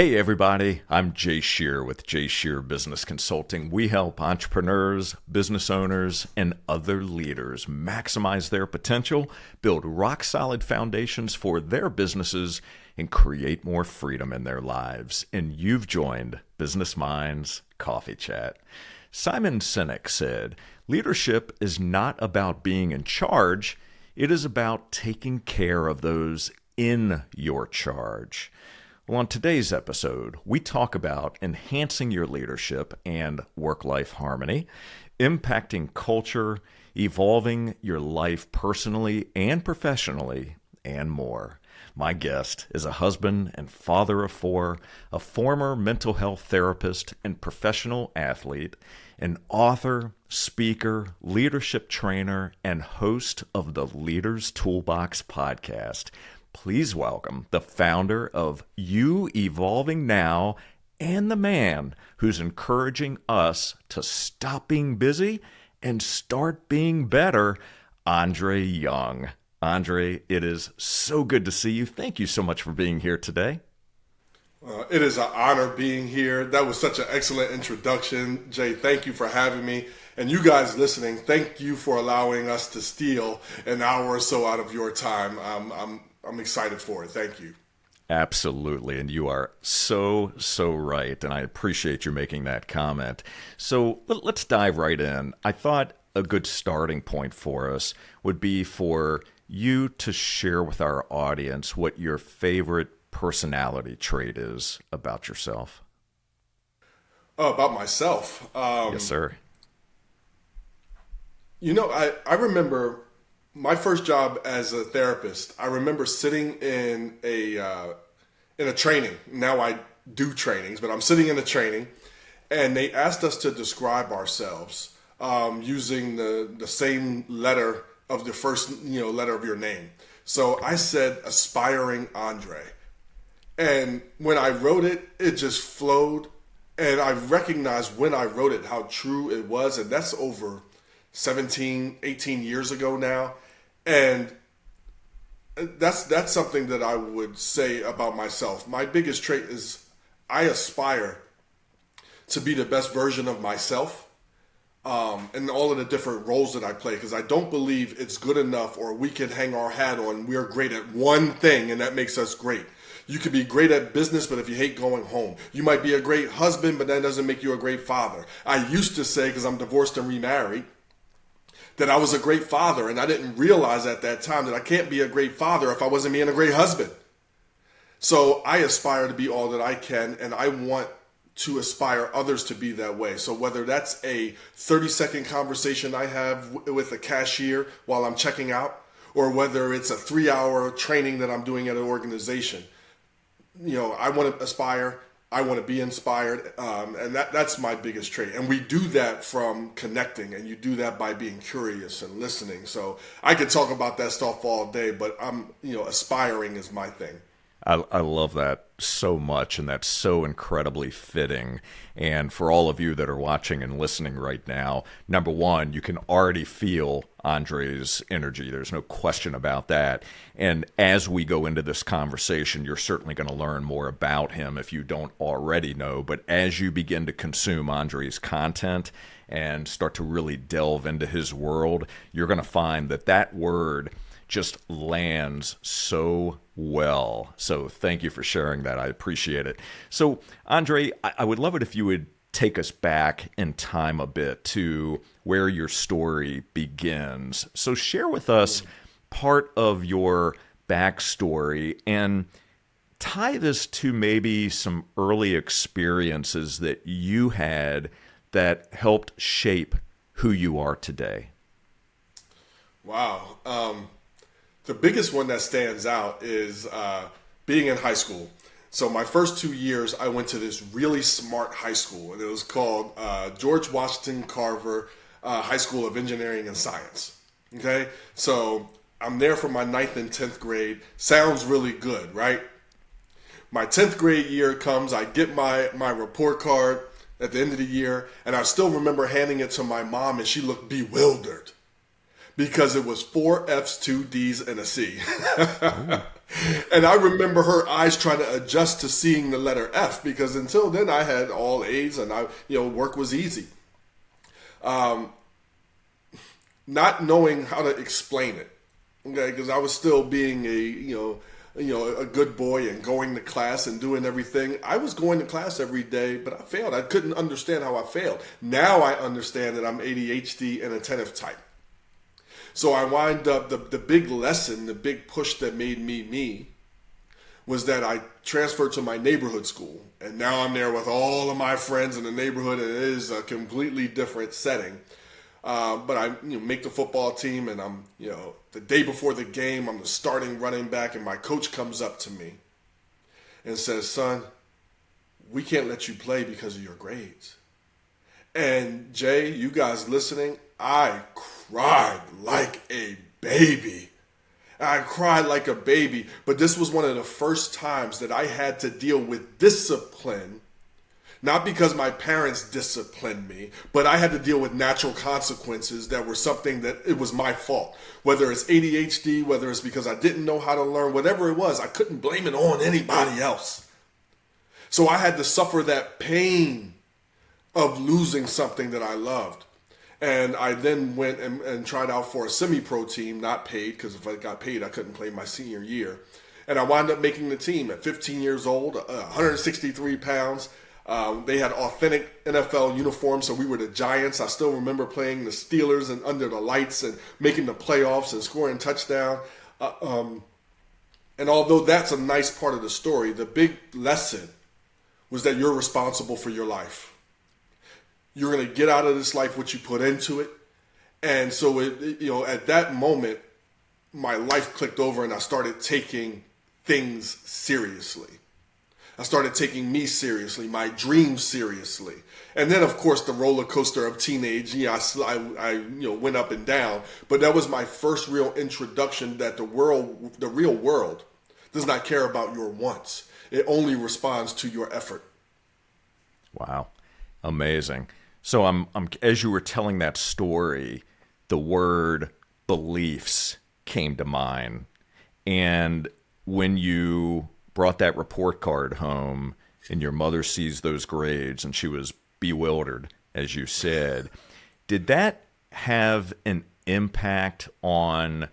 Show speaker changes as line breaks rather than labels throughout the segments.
Hey everybody, I'm Jay Scherr with Jay Scherr Business Consulting. We help entrepreneurs, business owners, and other leaders maximize their potential, build rock-solid foundations for their businesses, and create more freedom in their lives. And you've joined Business Minds Coffee Chat. Simon Sinek said, "Leadership is not about being in charge. It is about taking care of those in your charge." Well, on today's episode, we talk about enhancing your leadership and work-life harmony, impacting culture, evolving your life personally and professionally, and more. My guest is a husband and father of four, a former mental health therapist and professional athlete, an author, speaker, leadership trainer, and host of the Leaders Toolbox podcast. Please welcome the founder of You Evolving Now and the man who's encouraging us to stop being busy and start being better, Andre Young. Andre, it is so good to see you. Thank you so much for being here today.
It is an honor being here. That was such an excellent introduction, Jay. Thank you for having me. And you guys listening, thank you for allowing us to steal an hour or so out of your time. I'm excited for it. Thank you.
Absolutely. And you are so right. And I appreciate you making that comment. So let's dive right in. I thought a good starting point for us would be for you to share with our audience what your favorite personality trait is about yourself.
About myself.
Yes, sir.
I remember my first job as a therapist. I remember sitting in a training. Now I do trainings, but I'm sitting in a training, and they asked us to describe ourselves using the same letter of the first letter of your name. So I said aspiring Andre, and when I wrote it, it just flowed, and I recognized when I wrote it how true it was, and that's over 17, 18 years ago now. And that's something that I would say about myself. My biggest trait is I aspire to be the best version of myself in all of the different roles that I play, because I don't believe it's good enough or we can hang our hat on we're great at one thing and that makes us great. You could be great at business, but if you hate going home. You might be a great husband, but that doesn't make you a great father. I used to say, because I'm divorced and remarried, that I was a great father, and I didn't realize at that time that I can't be a great father if I wasn't being a great husband. So I aspire to be all that I can, and I want to aspire others to be that way. So whether that's a 30-second conversation I have with a cashier while I'm checking out, or whether it's a 3-hour training that I'm doing at an organization, I want to aspire. I want to be inspired, and that's my biggest trait. And we do that from connecting, and you do that by being curious and listening. So I could talk about that stuff all day, but aspiring is my thing.
I love that so much, and that's so incredibly fitting. And for all of you that are watching and listening right now, number one, you can already feel Andre's energy. There's no question about that. And as we go into this conversation, you're certainly going to learn more about him if you don't already know. But as you begin to consume Andre's content and start to really delve into his world, you're going to find that word just lands so well. So thank you for sharing that. I appreciate it. So Andre, I would love it if you would take us back in time a bit to where your story begins. So share with us part of your backstory and tie this to maybe some early experiences that you had that helped shape who you are today.
Wow. The biggest one that stands out is being in high school. So my first 2 years, I went to this really smart high school, and it was called George Washington Carver High School of Engineering and Science. Okay, so I'm there for my 9th and 10th grade. Sounds really good, right? My 10th grade year comes, I get my report card at the end of the year, and I still remember handing it to my mom, and she looked bewildered. because it was 4 F's, 2 D's, and a C. And I remember her eyes trying to adjust to seeing the letter F, because until then I had all A's and work was easy. Not knowing how to explain it, okay, because I was still being a good boy and going to class and doing everything. I was going to class every day, but I failed. I couldn't understand how I failed. Now I understand that I'm ADHD and attentive type. So I wind up, the big lesson, the big push that made me was that I transferred to my neighborhood school. And now I'm there with all of my friends in the neighborhood, and it is a completely different setting. But I make the football team, and I'm, the day before the game, I'm the starting running back, and my coach comes up to me and says, "Son, we can't let you play because of your grades." And Jay, you guys listening, I cried like a baby. I cried like a baby, but this was one of the first times that I had to deal with discipline. Not because my parents disciplined me, but I had to deal with natural consequences that were something that it was my fault. Whether it's ADHD, whether it's because I didn't know how to learn, whatever it was, I couldn't blame it on anybody else. So I had to suffer that pain of losing something that I loved. And I then went and tried out for a semi-pro team, not paid, because if I got paid, I couldn't play my senior year. And I wound up making the team at 15 years old, 163 pounds. They had authentic NFL uniforms, so we were the Giants. I still remember playing the Steelers and under the lights and making the playoffs and scoring touchdown. And although that's a nice part of the story, the big lesson was that you're responsible for your life. You're going to get out of this life what you put into it. And so, at that moment, my life clicked over and I started taking things seriously. I started taking me seriously, my dreams seriously. And then, of course, the roller coaster of teenage, I went up and down. But that was my first real introduction that the real world, does not care about your wants. It only responds to your effort.
Wow. Amazing. So I'm as you were telling that story, the word beliefs came to mind. And when you brought that report card home and your mother sees those grades and she was bewildered, as you said, did that have an impact on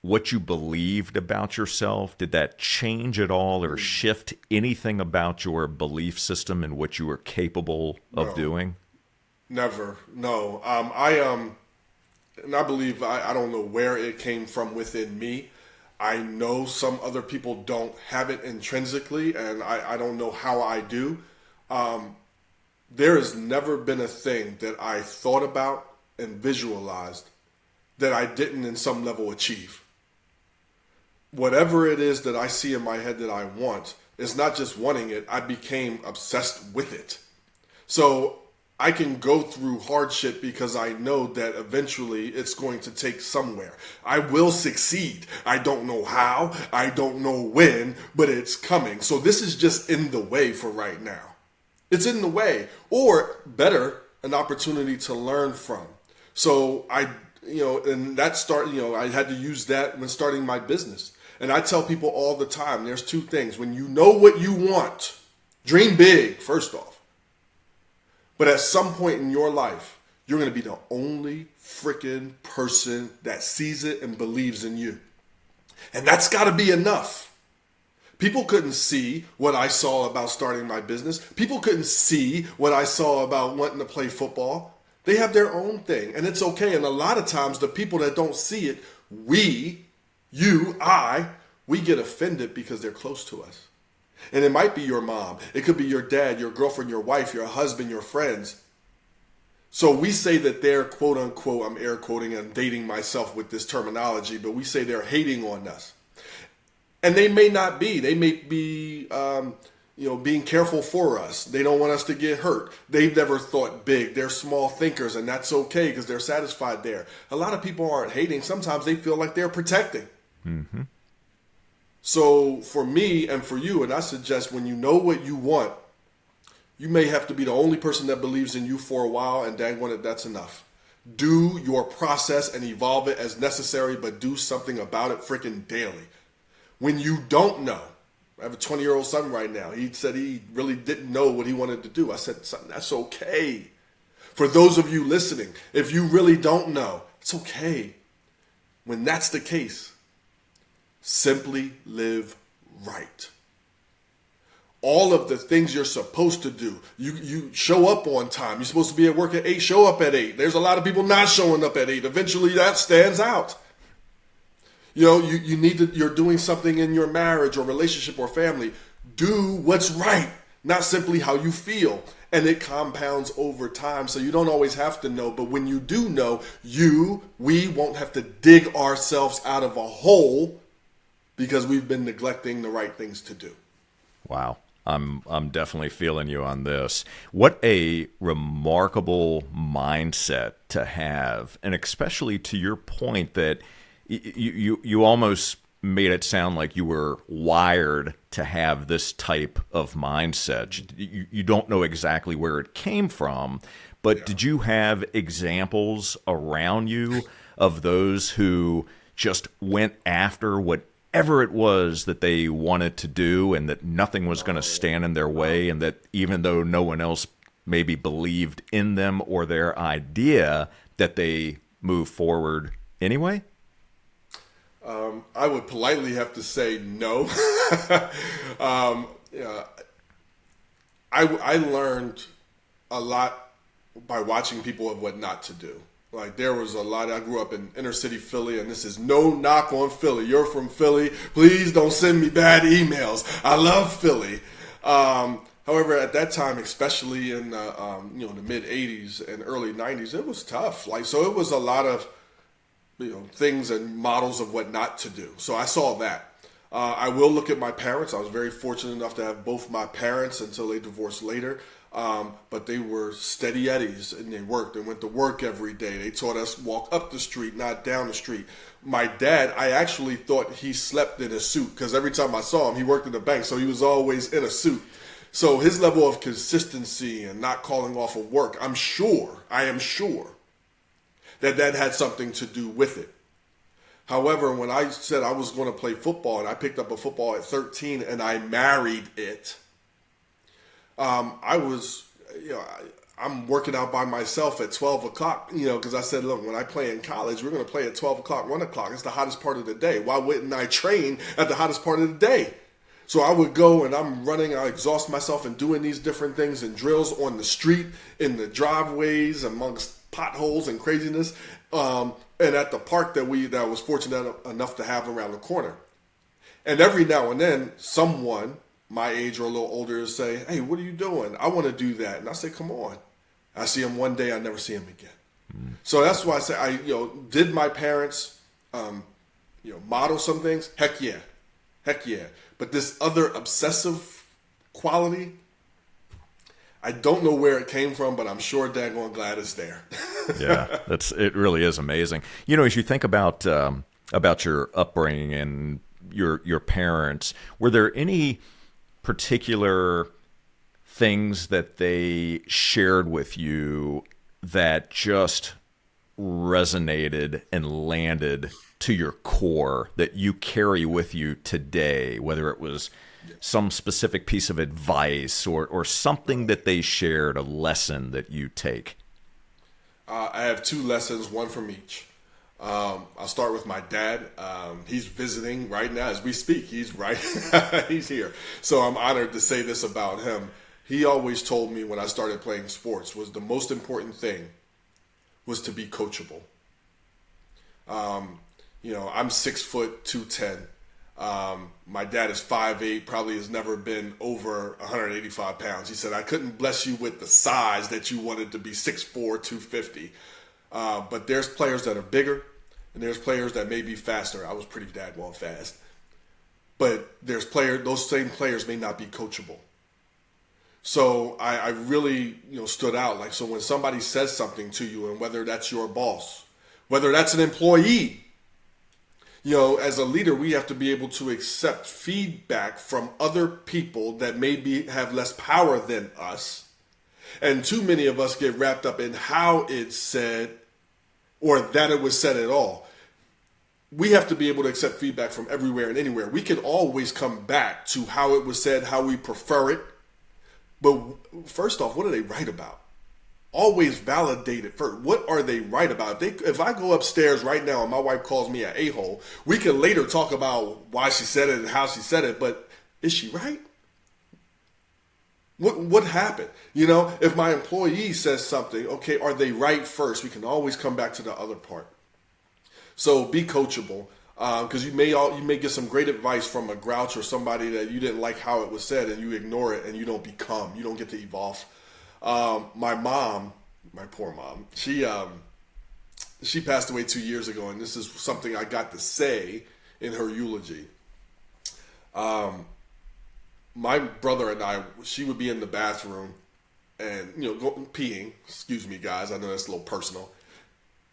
what you believed about yourself? Did that change at all or shift anything about your belief system and what you were capable of doing?
Never. No. And I believe, I don't know where it came from within me. I know some other people don't have it intrinsically, and I don't know how I do. There has never been a thing that I thought about and visualized that I didn't in some level achieve. Whatever it is that I see in my head that I want, it's not just wanting it, I became obsessed with it. So I can go through hardship because I know that eventually it's going to take somewhere. I will succeed. I don't know how, I don't know when, but it's coming. So this is just in the way for right now. It's in the way, or better, an opportunity to learn from. So I had to use that when starting my business. And I tell people all the time, there's two things. When you know what you want, dream big, first off. But at some point in your life, you're going to be the only freaking person that sees it and believes in you. And that's got to be enough. People couldn't see what I saw about starting my business. People couldn't see what I saw about wanting to play football. They have their own thing, and it's okay. And a lot of times, the people that don't see it, we get offended because they're close to us. And it might be your mom. It could be your dad, your girlfriend, your wife, your husband, your friends. So we say that they're, quote unquote, I'm air quoting and dating myself with this terminology, but we say they're hating on us. And they may not be. They may be, being careful for us. They don't want us to get hurt. They've never thought big. They're small thinkers, and that's okay because they're satisfied there. A lot of people aren't hating. Sometimes they feel like they're protecting. Mm-hmm. So for me and for you, and I suggest when you know what you want, you may have to be the only person that believes in you for a while, and dang on it, that's enough. Do your process and evolve it as necessary, but do something about it freaking daily. When you don't know, I have a 20-year-old son right now. He said he really didn't know what he wanted to do. I said, son, that's okay. For those of you listening, if you really don't know, it's okay. When that's the case, simply live right. All of the things you're supposed to do. You show up on time. You're supposed to be at work at 8, show up at 8. There's a lot of people not showing up at 8. Eventually that stands out. You need to, you're doing something in your marriage or relationship or family. Do what's right, not simply how you feel. And it compounds over time, so you don't always have to know. But when you do know, we won't have to dig ourselves out of a hole because we've been neglecting the right things to do.
Wow. I'm definitely feeling you on this. What a remarkable mindset to have, and especially to your point that you almost made it sound like you were wired to have this type of mindset. You don't know exactly where it came from, but did you have examples around you of those who just went after whatever it was that they wanted to do and that nothing was going to stand in their way, and that even though no one else maybe believed in them or their idea, that they moved forward anyway?
I would politely have to say no. I learned a lot by watching people of what not to do. Like there was a lot. I grew up in inner city Philly, and this is no knock on Philly. You're from Philly. Please don't send me bad emails. I love Philly. However, at that time, especially in the mid '80s and early '90s, it was tough. So it was a lot of things and models of what not to do. So I saw that. I will look at my parents. I was very fortunate enough to have both my parents until they divorced later. But they were steady eddies, and they worked and went to work every day. They taught us walk up the street, not down the street. My dad, I actually thought he slept in a suit because every time I saw him, he worked in the bank, so he was always in a suit. So his level of consistency and not calling off of work, I am sure that had something to do with it. However, when I said I was going to play football, and I picked up a football at 13 and I married it, I'm working out by myself at 12 o'clock, because I said, look, when I play in college, we're going to play at 12 o'clock, 1 o'clock. It's the hottest part of the day. Why wouldn't I train at the hottest part of the day? So I would go and I'm running, I exhaust myself and doing these different things and drills on the street, in the driveways, amongst potholes and craziness, and at the park that I was fortunate enough to have around the corner. And every now and then, someone my age or a little older say, hey, what are you doing? I want to do that. And I say, come on. I see him one day, I never see him again. Mm. So that's why I say, did my parents, model some things? Heck yeah. But this other obsessive quality, I don't know where it came from, but I'm sure daggone glad it's there.
Yeah, it really is amazing. As you think about your upbringing and your parents, were there any particular things that they shared with you that just resonated and landed to your core that you carry with you today, whether it was some specific piece of advice or something that they shared, a lesson that you take?
I have 2 lessons, one from each. I'll start with my dad. He's visiting right now as we speak. He's he's here. So I'm honored to say this about him. He always told me when I started playing sports was the most important thing was to be coachable. I'm 6 foot 210. My dad is 5'8", probably has never been over 185 pounds. He said, I couldn't bless you with the size that you wanted to be 6'4", 250. But there's players that are bigger, and there's players that may be faster. I was pretty daggone fast. But those same players may not be coachable. So I really stood out. So when somebody says something to you, and whether that's your boss, whether that's an employee, as a leader, we have to be able to accept feedback from other people that maybe have less power than us. And too many of us get wrapped up in how it's said or that it was said at all. We have to be able to accept feedback from everywhere and anywhere. We can always come back to how it was said, how we prefer it. But first off, what are they right about? Always validate it first. What are they right about? If I go upstairs right now and my wife calls me an a-hole, we can later talk about why she said it and how she said it, but is she right? What happened? If my employee says something, okay, are they right first? We can always come back to the other part. So be coachable, because you may get some great advice from a grouch or somebody that you didn't like how it was said, and you ignore it, and you don't get to evolve. My mom, my poor mom, she passed away 2 years ago, and this is something I got to say in her eulogy. My brother and I, she would be in the bathroom and, peeing. Excuse me, guys. I know that's a little personal.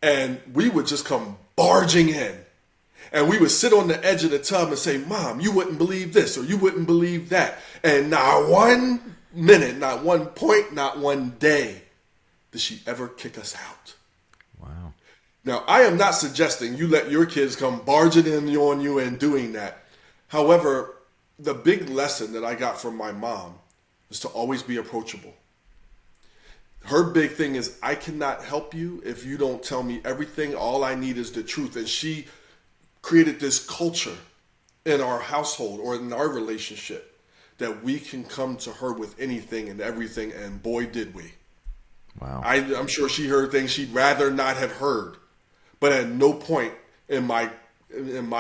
And we would just come barging in. And we would sit on the edge of the tub and say, Mom, you wouldn't believe this or you wouldn't believe that. And not one minute, not one point, not one day did she ever kick us out.
Wow.
Now, I am not suggesting you let your kids come barging in on you and doing that. However, the big lesson that I got from my mom is to always be approachable. Her big thing is, I cannot help you if you don't tell me everything. All I need is the truth. And she created this culture in our household or in our relationship that we can come to her with anything and everything, and boy, did we.
Wow.
I'm sure she heard things she'd rather not have heard, but at no point in my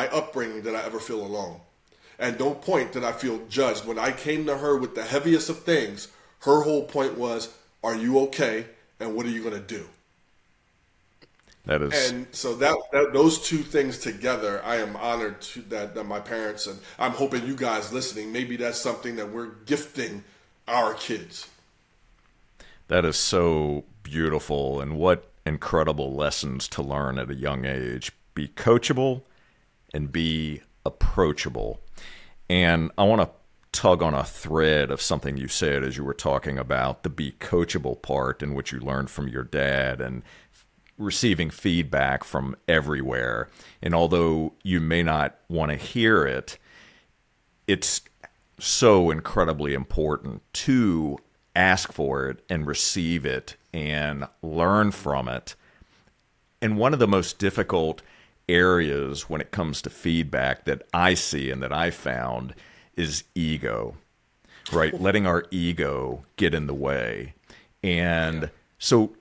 upbringing did I ever feel alone. At no point did I feel judged. When I came to her with the heaviest of things, her whole point was, are you okay? And what are you going to do?
That is,
and so that those two things together, I am honored that my parents, and I'm hoping you guys listening, maybe that's something that we're gifting our kids.
that is so beautiful, and what incredible lessons to learn at a young age. Be coachable and be approachable. And I want to tug on a thread of something you said as you were talking about the be coachable part, in which you learned from your dad and receiving feedback from everywhere. And although you may not want to hear it, it's so incredibly important to ask for it and receive it and learn from it. And one of the most difficult areas when it comes to feedback that I see and that I found is ego, right? Letting our ego get in the way. And so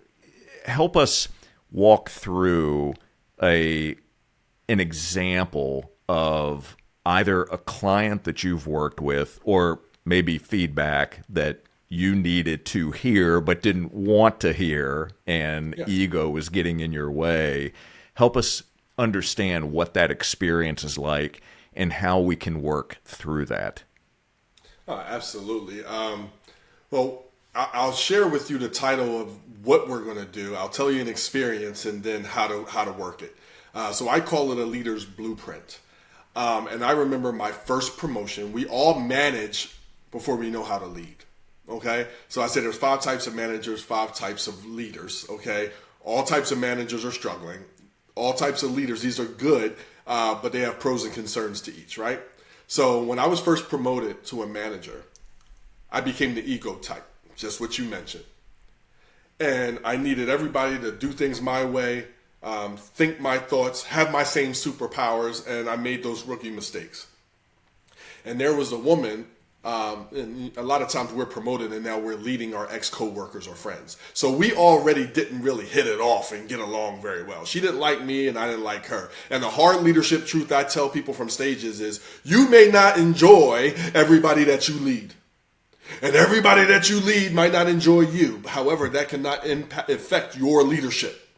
help us walk through an example of either a client that you've worked with, or maybe feedback that you needed to hear but didn't want to hear, and ego was getting in your way. Help us understand what that experience is like and how we can work through that.
Absolutely. Well, I'll share with you the title of what we're going to do. I'll tell you an experience and then how to work it. So I call it a leader's blueprint. And I remember my first promotion. We all manage before we know how to lead. Okay. So I said there's 5 types of managers, 5 types of leaders. Okay. All types of managers are struggling. All types of leaders, these are good, but they have pros and concerns to each, right? So when I was first promoted to a manager, I became the ego type, just what you mentioned. And I needed everybody to do things my way, think my thoughts, have my same superpowers, and I made those rookie mistakes. And there was a woman, and a lot of times we're promoted and now we're leading our ex-coworkers or friends. So we already didn't really hit it off and get along very well. She didn't like me and I didn't like her. And the hard leadership truth I tell people from stages is, you may not enjoy everybody that you lead. And everybody that you lead might not enjoy you. However, that cannot affect your leadership.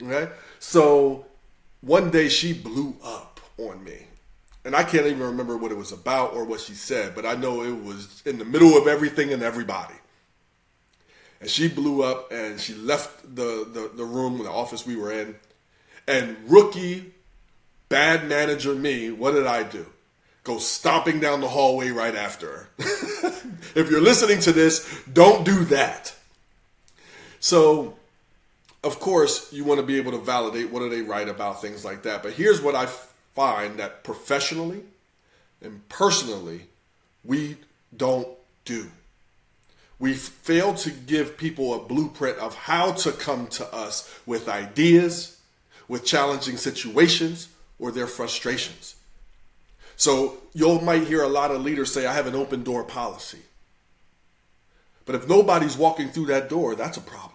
Okay? So one day she blew up on me. And I can't even remember what it was about or what she said, but I know it was in the middle of everything and everybody. And she blew up and she left the room, the office we were in. And rookie, bad manager me, what did I do? Go stomping down the hallway right after her. If you're listening to this, don't do that. So of course, you want to be able to validate what do they write about, things like that. But here's what I find that professionally and personally, we don't do. We fail to give people a blueprint of how to come to us with ideas, with challenging situations, or their frustrations. So you might hear a lot of leaders say, I have an open door policy. But if nobody's walking through that door, that's a problem.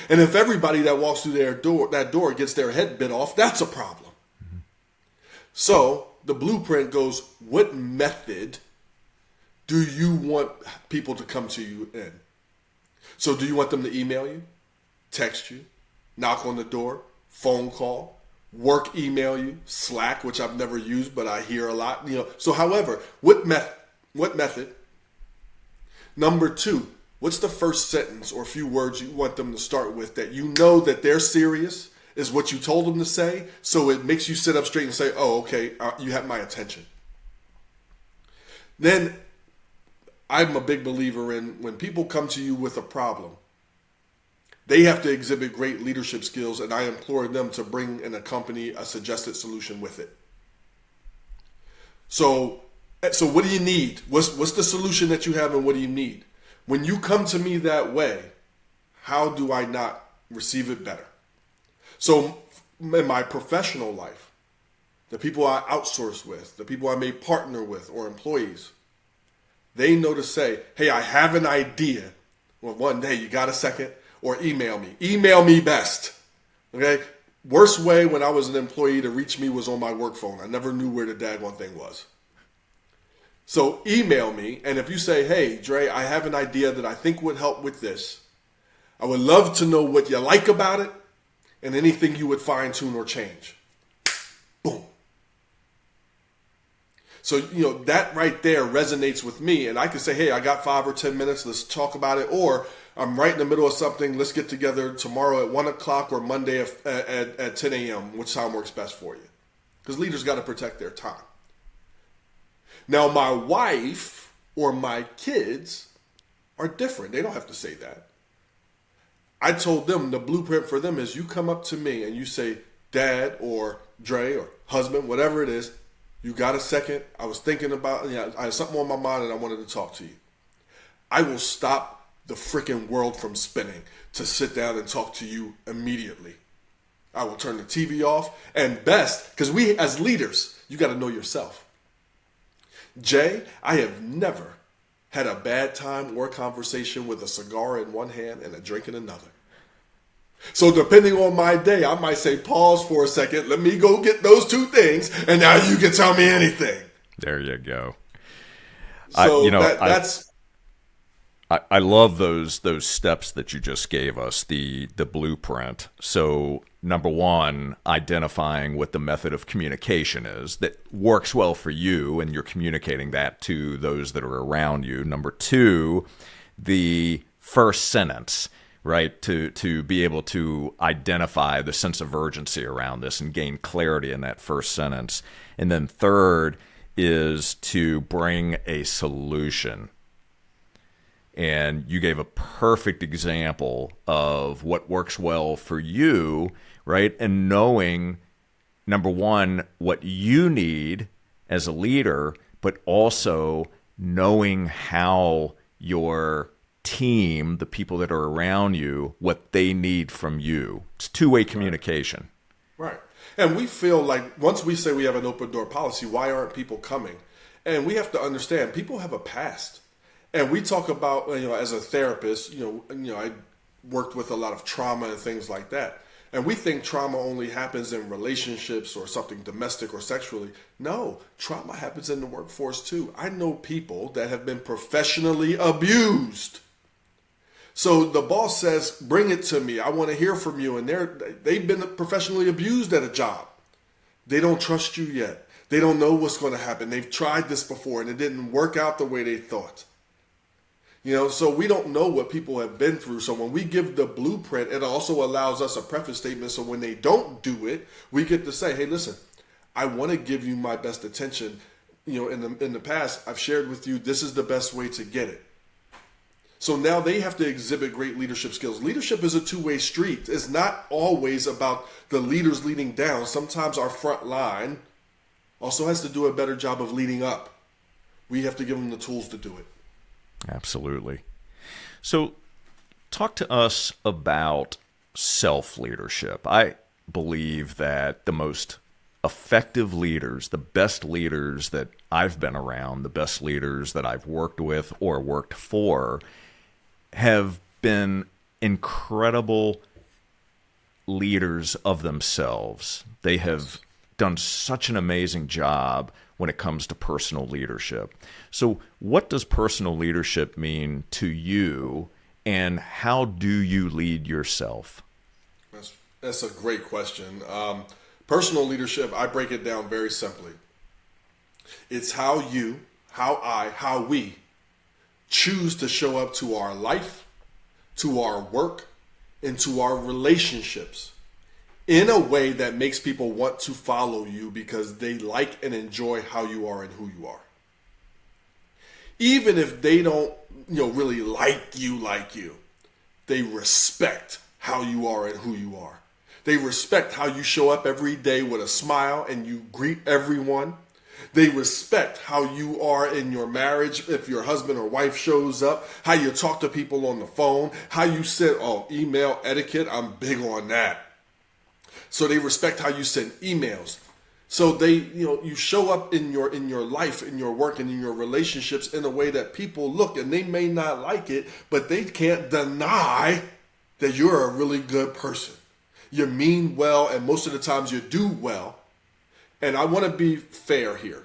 And if everybody that walks through that door gets their head bit off, that's a problem. Mm-hmm. So the blueprint goes, what method do you want people to come to you in? So do you want them to email you, text you, knock on the door, phone call, work email you, Slack, which I've never used, but I hear a lot. So however, what method? Number 2, what's the first sentence or few words you want them to start with that you know that they're serious, is what you told them to say, so it makes you sit up straight and say, oh, okay, you have my attention. Then I'm a big believer in when people come to you with a problem, they have to exhibit great leadership skills, and I implore them to bring and accompany a suggested solution with it. So what do you need? What's the solution that you have, and what do you need? When you come to me that way, how do I not receive it better? So in my professional life, the people I outsource with, the people I may partner with, or employees, they know to say, hey, I have an idea. Well, one day, you got a second? Or email me. Email me best. Okay? Worst way when I was an employee to reach me was on my work phone. I never knew where the daggone thing was. So email me, and if you say, hey, Dre, I have an idea that I think would help with this, I would love to know what you like about it and anything you would fine tune or change. Boom. So, that right there resonates with me, and I can say, hey, I got 5 or 10 minutes, let's talk about it, or I'm right in the middle of something, let's get together tomorrow at 1 o'clock or Monday at 10 a.m., which time works best for you. Because leaders got to protect their time. Now, my wife or my kids are different. They don't have to say that. I told them the blueprint for them is you come up to me and you say, Dad or Dre or husband, whatever it is, you got a second? I was thinking about, I had something on my mind and I wanted to talk to you. I will stop the freaking world from spinning to sit down and talk to you immediately. I will turn the TV off, and best, because we as leaders, you got to know yourself. Jay, I have never had a bad time or conversation with a cigar in one hand and a drink in another. So depending on my day, I might say, pause for a second, let me go get those 2 things, and now you can tell me anything.
There you go.
So that's...
I love those steps that you just gave us, the blueprint. So number 1, identifying what the method of communication is that works well for you, and you're communicating that to those that are around you. Number 2, the first sentence, right? To be able to identify the sense of urgency around this and gain clarity in that first sentence. And then 3rd is to bring a solution. And you gave a perfect example of what works well for you, right? And knowing, number 1, what you need as a leader, but also knowing how your team, the people that are around you, what they need from you. It's two-way communication.
Right. And we feel like once we say we have an open door policy, why aren't people coming? And we have to understand people have a past. And we talk about, as a therapist, I worked with a lot of trauma and things like that. And we think trauma only happens in relationships or something domestic or sexually. No, trauma happens in the workforce too. I know people that have been professionally abused. So the boss says, bring it to me. I want to hear from you. And they've been professionally abused at a job. They don't trust you yet. They don't know what's going to happen. They've tried this before and it didn't work out the way they thought. So we don't know what people have been through. So when we give the blueprint, it also allows us a preface statement. So when they don't do it, we get to say, hey, listen, I want to give you my best attention. In the past, I've shared with you, this is the best way to get it. So now they have to exhibit great leadership skills. Leadership is a two-way street. It's not always about the leaders leading down. Sometimes our front line also has to do a better job of leading up. We have to give them the tools to do it.
Absolutely. So talk to us about self-leadership. I believe that the most effective leaders, the best leaders that I've been around, the best leaders that I've worked with or worked for, have been incredible leaders of themselves. They have done such an amazing job when it comes to personal leadership. So what does personal leadership mean to you, and how do you lead yourself?
That's a great question. Personal leadership, I break it down very simply. It's how you, how we choose to show up to our life, to our work, and to our relationships in a way that makes people want to follow you because they like and enjoy how you are and who you are. Even if they don't, really like you, they respect how you are and who you are. They respect how you show up every day with a smile and you greet everyone. They respect how you are in your marriage if your husband or wife shows up, how you talk to people on the phone, how you send, email etiquette. I'm big on that. So they respect how you send emails. So they, you show up in your life, in your work, and in your relationships in a way that people look and they may not like it, but they can't deny that you're a really good person. You mean well, and most of the times you do well. And I want to be fair here.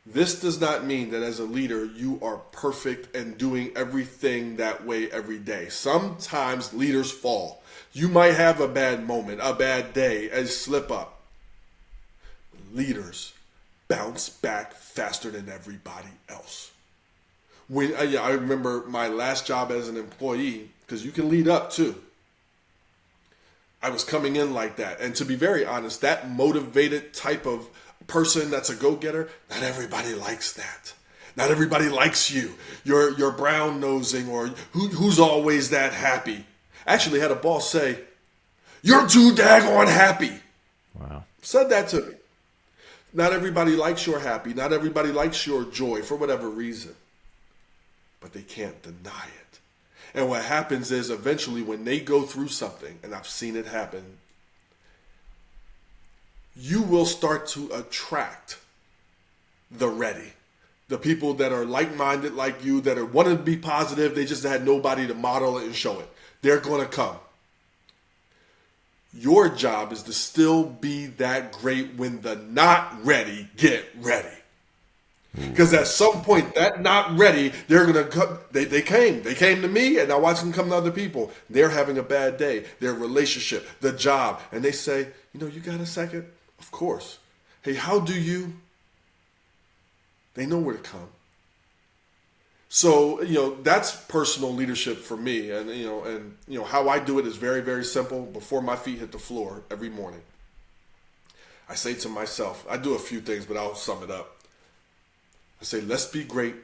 This does not mean that as a leader, you are perfect and doing everything that way every day. Sometimes leaders fall. You might have a bad moment, a bad day, a slip up. Leaders bounce back faster than everybody else. When I remember my last job as an employee, because you can lead up too. I was coming in like that. And to be very honest, that motivated type of person that's a go-getter, not everybody likes that. Not everybody likes you. You're brown-nosing or who's always that happy. I actually had a boss say, "You're too daggone happy."
Wow.
Said that to me. Not everybody likes your happy. Not everybody likes your joy for whatever reason. But they can't deny it. And what happens is eventually when they go through something, and I've seen it happen, you will start to attract the ready. The people that are like-minded like you, that are want to be positive, they just had nobody to model it and show it. They're going to come. Your job is to still be that great when the not ready get ready. Because at some point, that not ready, they're going to come. They came to me, and I watch them come to other people. They're having a bad day, their relationship, the job. And they say, you got a second? Of course. Hey, how do you? They know where to come. So, that's personal leadership for me. And how I do it is very, very simple. Before my feet hit the floor every morning, I say to myself, I do a few things, but I'll sum it up. I say, let's be great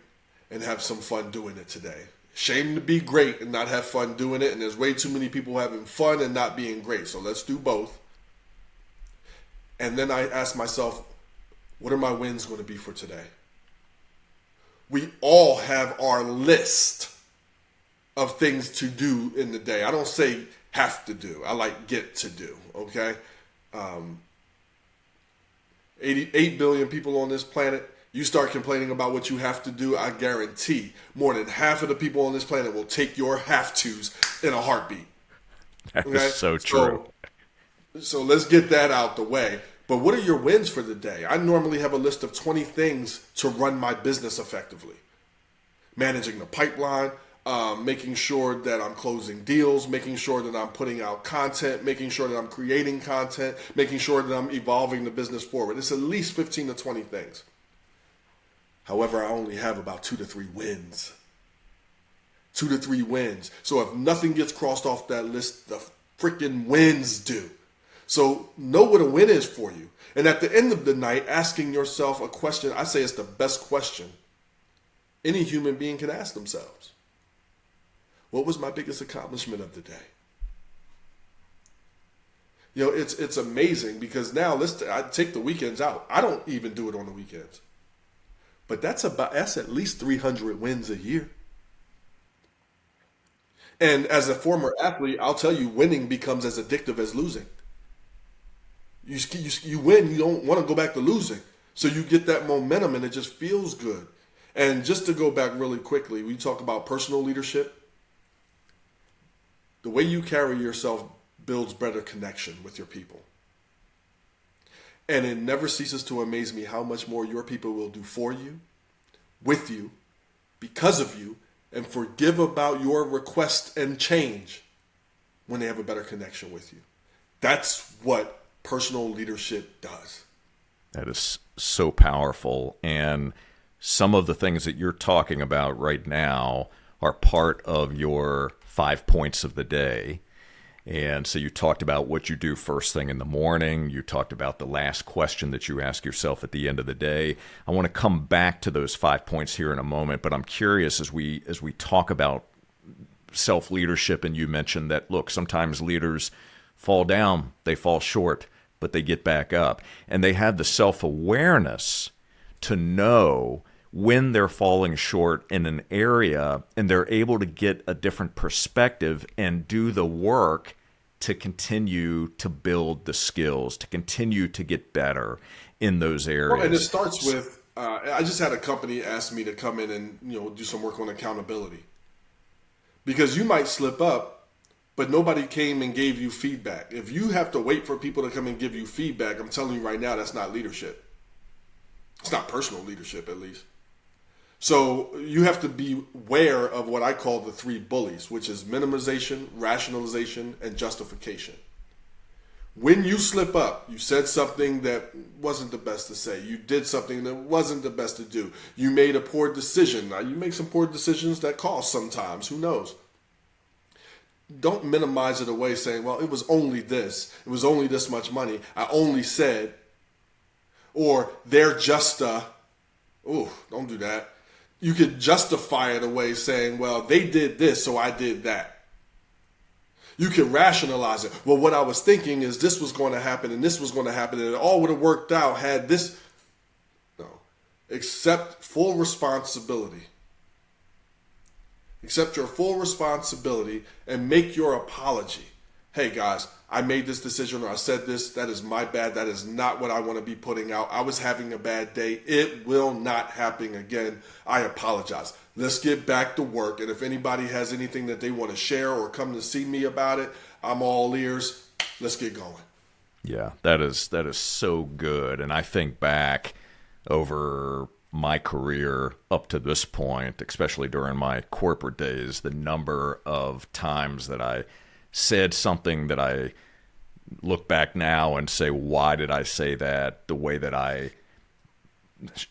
and have some fun doing it today. Shame to be great and not have fun doing it. And there's way too many people having fun and not being great. So let's do both. And then I ask myself, what are my wins going to be for today? We all have our list of things to do in the day. I don't say have to do. I like get to do, okay? 88 billion people on this planet. You start complaining about what you have to do, I guarantee more than half of the people on this planet will take your have-tos in a heartbeat.
That is so true.
So let's get that out the way. But what are your wins for the day? I normally have a list of 20 things to run my business effectively. Managing the pipeline, making sure that I'm closing deals, making sure that I'm putting out content, making sure that I'm creating content, making sure that I'm evolving the business forward. It's at least 15 to 20 things. However, I only have about 2 to 3 wins. 2 to 3 wins. So if nothing gets crossed off that list, the freaking wins do. So know what a win is for you. And at the end of the night, asking yourself a question, I say it's the best question any human being can ask themselves. What was my biggest accomplishment of the day? You know, it's amazing because now I take the weekends out. I don't even do it on the weekends. But that's at least 300 wins a year. And as a former athlete, I'll tell you, winning becomes as addictive as losing. You win, you don't want to go back to losing. So you get that momentum and it just feels good. And just to go back really quickly, we talk about personal leadership. The way you carry yourself builds better connection with your people. And it never ceases to amaze me how much more your people will do for you, with you, because of you, and forgive about your request and change when they have a better connection with you. That's what personal leadership does.
That is so powerful. And some of the things that you're talking about right now are part of your 5 points of the day. And so you talked about what you do first thing in the morning. You talked about the last question that you ask yourself at the end of the day. I want to come back to those 5 points here in a moment, but I'm curious as we talk about self-leadership, and you mentioned that, look, sometimes leaders fall down, they fall short, but they get back up. And they have the self-awareness to know when they're falling short in an area, and they're able to get a different perspective and do the work to continue to build the skills, to continue to get better in those areas.
Well, and it starts with, I just had a company ask me to come in and do some work on accountability. Because you might slip up, but nobody came and gave you feedback. If you have to wait for people to come and give you feedback, I'm telling you right now, that's not leadership. It's not personal leadership, at least. So you have to be aware of what I call the 3 bullies, which is minimization, rationalization, and justification. When you slip up, you said something that wasn't the best to say. You did something that wasn't the best to do. You made a poor decision. Now, you make some poor decisions that cost sometimes. Who knows? Don't minimize it away saying, well, it was only this. It was only this much money. I only said, or they're just don't do that. You could justify it away saying, well, they did this, so I did that. You can rationalize it. Well, what I was thinking is this was going to happen and this was going to happen and it all would have worked out had this. No. Accept full responsibility. Accept your full responsibility and make your apology. Hey, guys, I made this decision or I said this. That is my bad. That is not what I want to be putting out. I was having a bad day. It will not happen again. I apologize. Let's get back to work. And if anybody has anything that they want to share or come to see me about it, I'm all ears. Let's get going.
Yeah, that is so good. And I think back over my career up to this point, especially during my corporate days, the number of times that I said something that I look back now and say, why did I say that? The way that I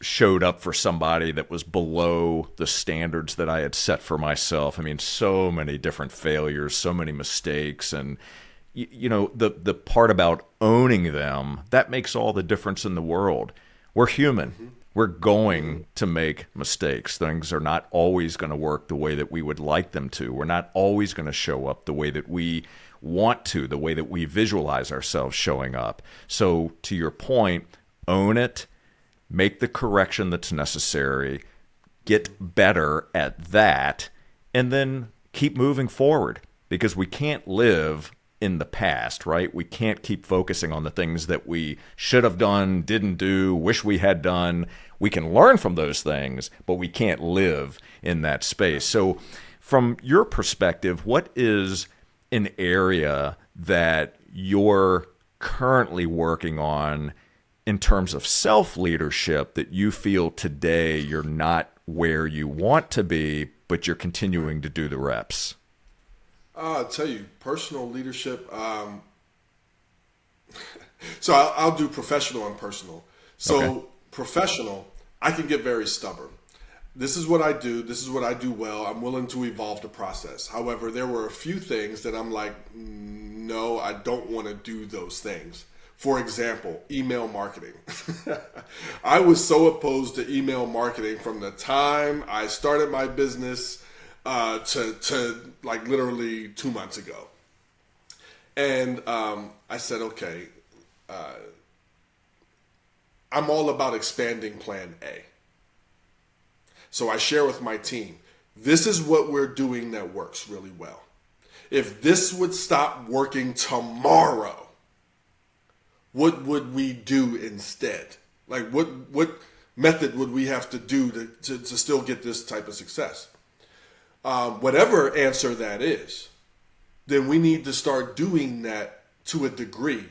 showed up for somebody that was below the standards that I had set for myself. I mean, so many different failures, so many mistakes. And, the part about owning them, that makes all the difference in the world. We're human. Mm-hmm. We're going to make mistakes. Things are not always going to work the way that we would like them to. We're not always going to show up the way that we want to, the way that we visualize ourselves showing up. So to your point, own it, make the correction that's necessary, get better at that, and then keep moving forward, because we can't live in the past, right? We can't keep focusing on the things that we should have done, didn't do, wish we had done. We can learn from those things, but we can't live in that space. So from your perspective, what is an area that you're currently working on in terms of self-leadership that you feel today you're not where you want to be, but you're continuing to do the reps?
I'll tell you, personal leadership. So I'll do professional and personal. So okay. Professional, I can get very stubborn. This is what I do. This is what I do well. I'm willing to evolve the process. However, there were a few things that I'm like, no, I don't want to do those things. For example, email marketing. I was so opposed to email marketing from the time I started my business to like literally 2 months ago. And I said, okay, I'm all about expanding plan A. So I share with my team, this is what we're doing that works really well. If this would stop working tomorrow, what would we do instead? Like what method would we have to do to still get this type of success? Whatever answer that is, then we need to start doing that to a degree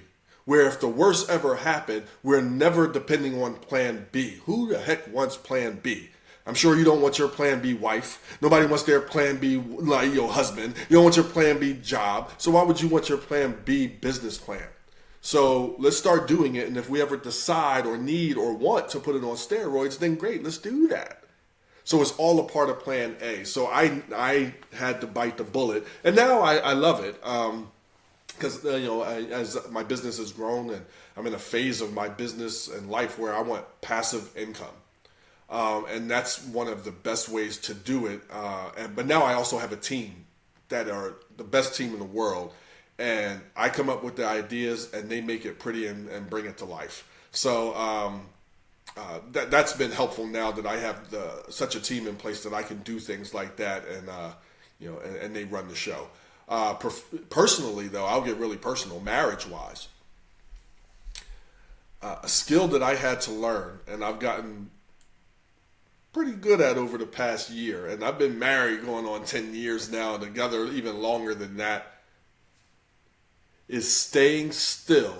where if the worst ever happened, we're never depending on plan B. Who the heck wants plan B? I'm sure you don't want your plan B wife. Nobody wants their plan B, like your husband. You don't want your plan B job. So why would you want your plan B business plan? So let's start doing it. And if we ever decide or need or want to put it on steroids, then great, let's do that. So it's all a part of plan A. So I had to bite the bullet. And now I love it. Because, as my business has grown and I'm in a phase of my business and life where I want passive income. And that's one of the best ways to do it. But now I also have a team that are the best team in the world. And I come up with the ideas and they make it pretty and bring it to life. So that's been helpful now that I have such a team in place that I can do things like that and they run the show. Personally, though, I'll get really personal, marriage-wise. A skill that I had to learn, and I've gotten pretty good at over the past year, and I've been married going on 10 years now, together even longer than that, is staying still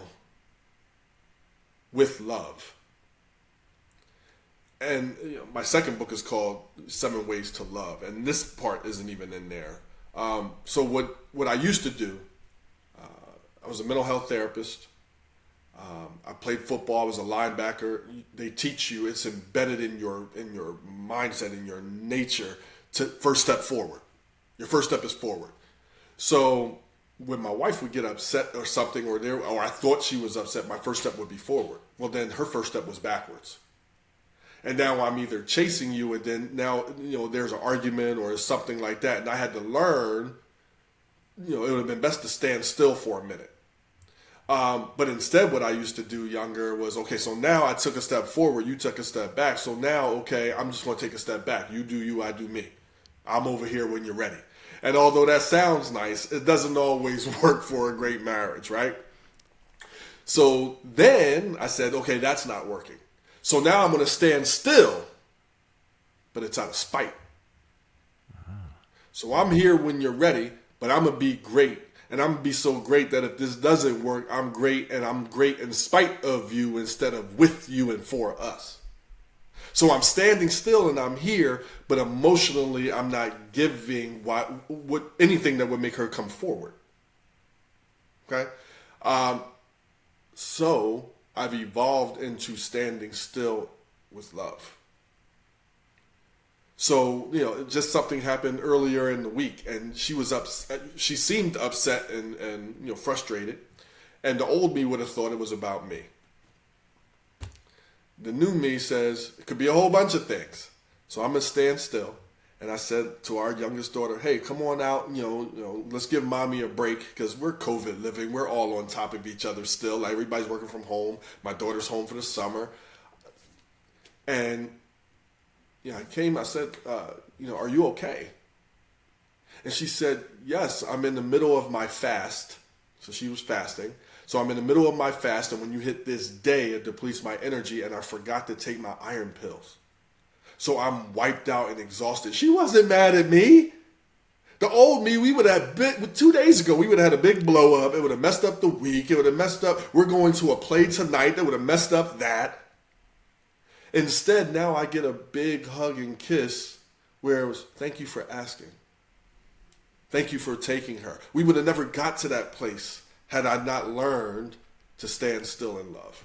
with love. And my second book is called 7 Ways to Love, and this part isn't even in there. So what I used to do, I was a mental health therapist. I played football. I was a linebacker. They teach you, it's embedded in your mindset, in your nature, to first step forward. Your first step is forward. So when my wife would get upset or something, or I thought she was upset, my first step would be forward. Well, then her first step was backwards. And now I'm either chasing you, and then now there's an argument or something like that, and I had to learn. It would have been best to stand still for a minute. But instead, what I used to do younger was, okay, so now I took a step forward, you took a step back. So now, okay, I'm just going to take a step back. You do you, I do me. I'm over here when you're ready. And although that sounds nice, it doesn't always work for a great marriage, right? So then I said, okay, that's not working. So now I'm going to stand still, but it's out of spite. So I'm here when you're ready, but I'm going to be great. And I'm going to be so great that if this doesn't work, I'm great, and I'm great in spite of you instead of with you and for us. So I'm standing still and I'm here, but emotionally I'm not giving anything that would make her come forward. Okay? So I've evolved into standing still with love. So, just something happened earlier in the week, and she was upset. She seemed upset and frustrated. And the old me would have thought it was about me. The new me says it could be a whole bunch of things. So I'm going to stand still. And I said to our youngest daughter, hey, come on out, let's give mommy a break, because we're COVID living. We're all on top of each other still. Like, everybody's working from home. My daughter's home for the summer. And I said, are you okay? And she said, yes, I'm in the middle of my fast. So she was fasting. So I'm in the middle of my fast, and when you hit this day, it depletes my energy, and I forgot to take my iron pills. So I'm wiped out and exhausted. She wasn't mad at me. The old me, we would have 2 days ago, we would have had a big blow up. It would have messed up the week. It would have messed up, we're going to a play tonight. That would have messed up that. Instead, now I get a big hug and kiss where it was, thank you for asking. Thank you for taking her. We would have never got to that place had I not learned to stand still in love.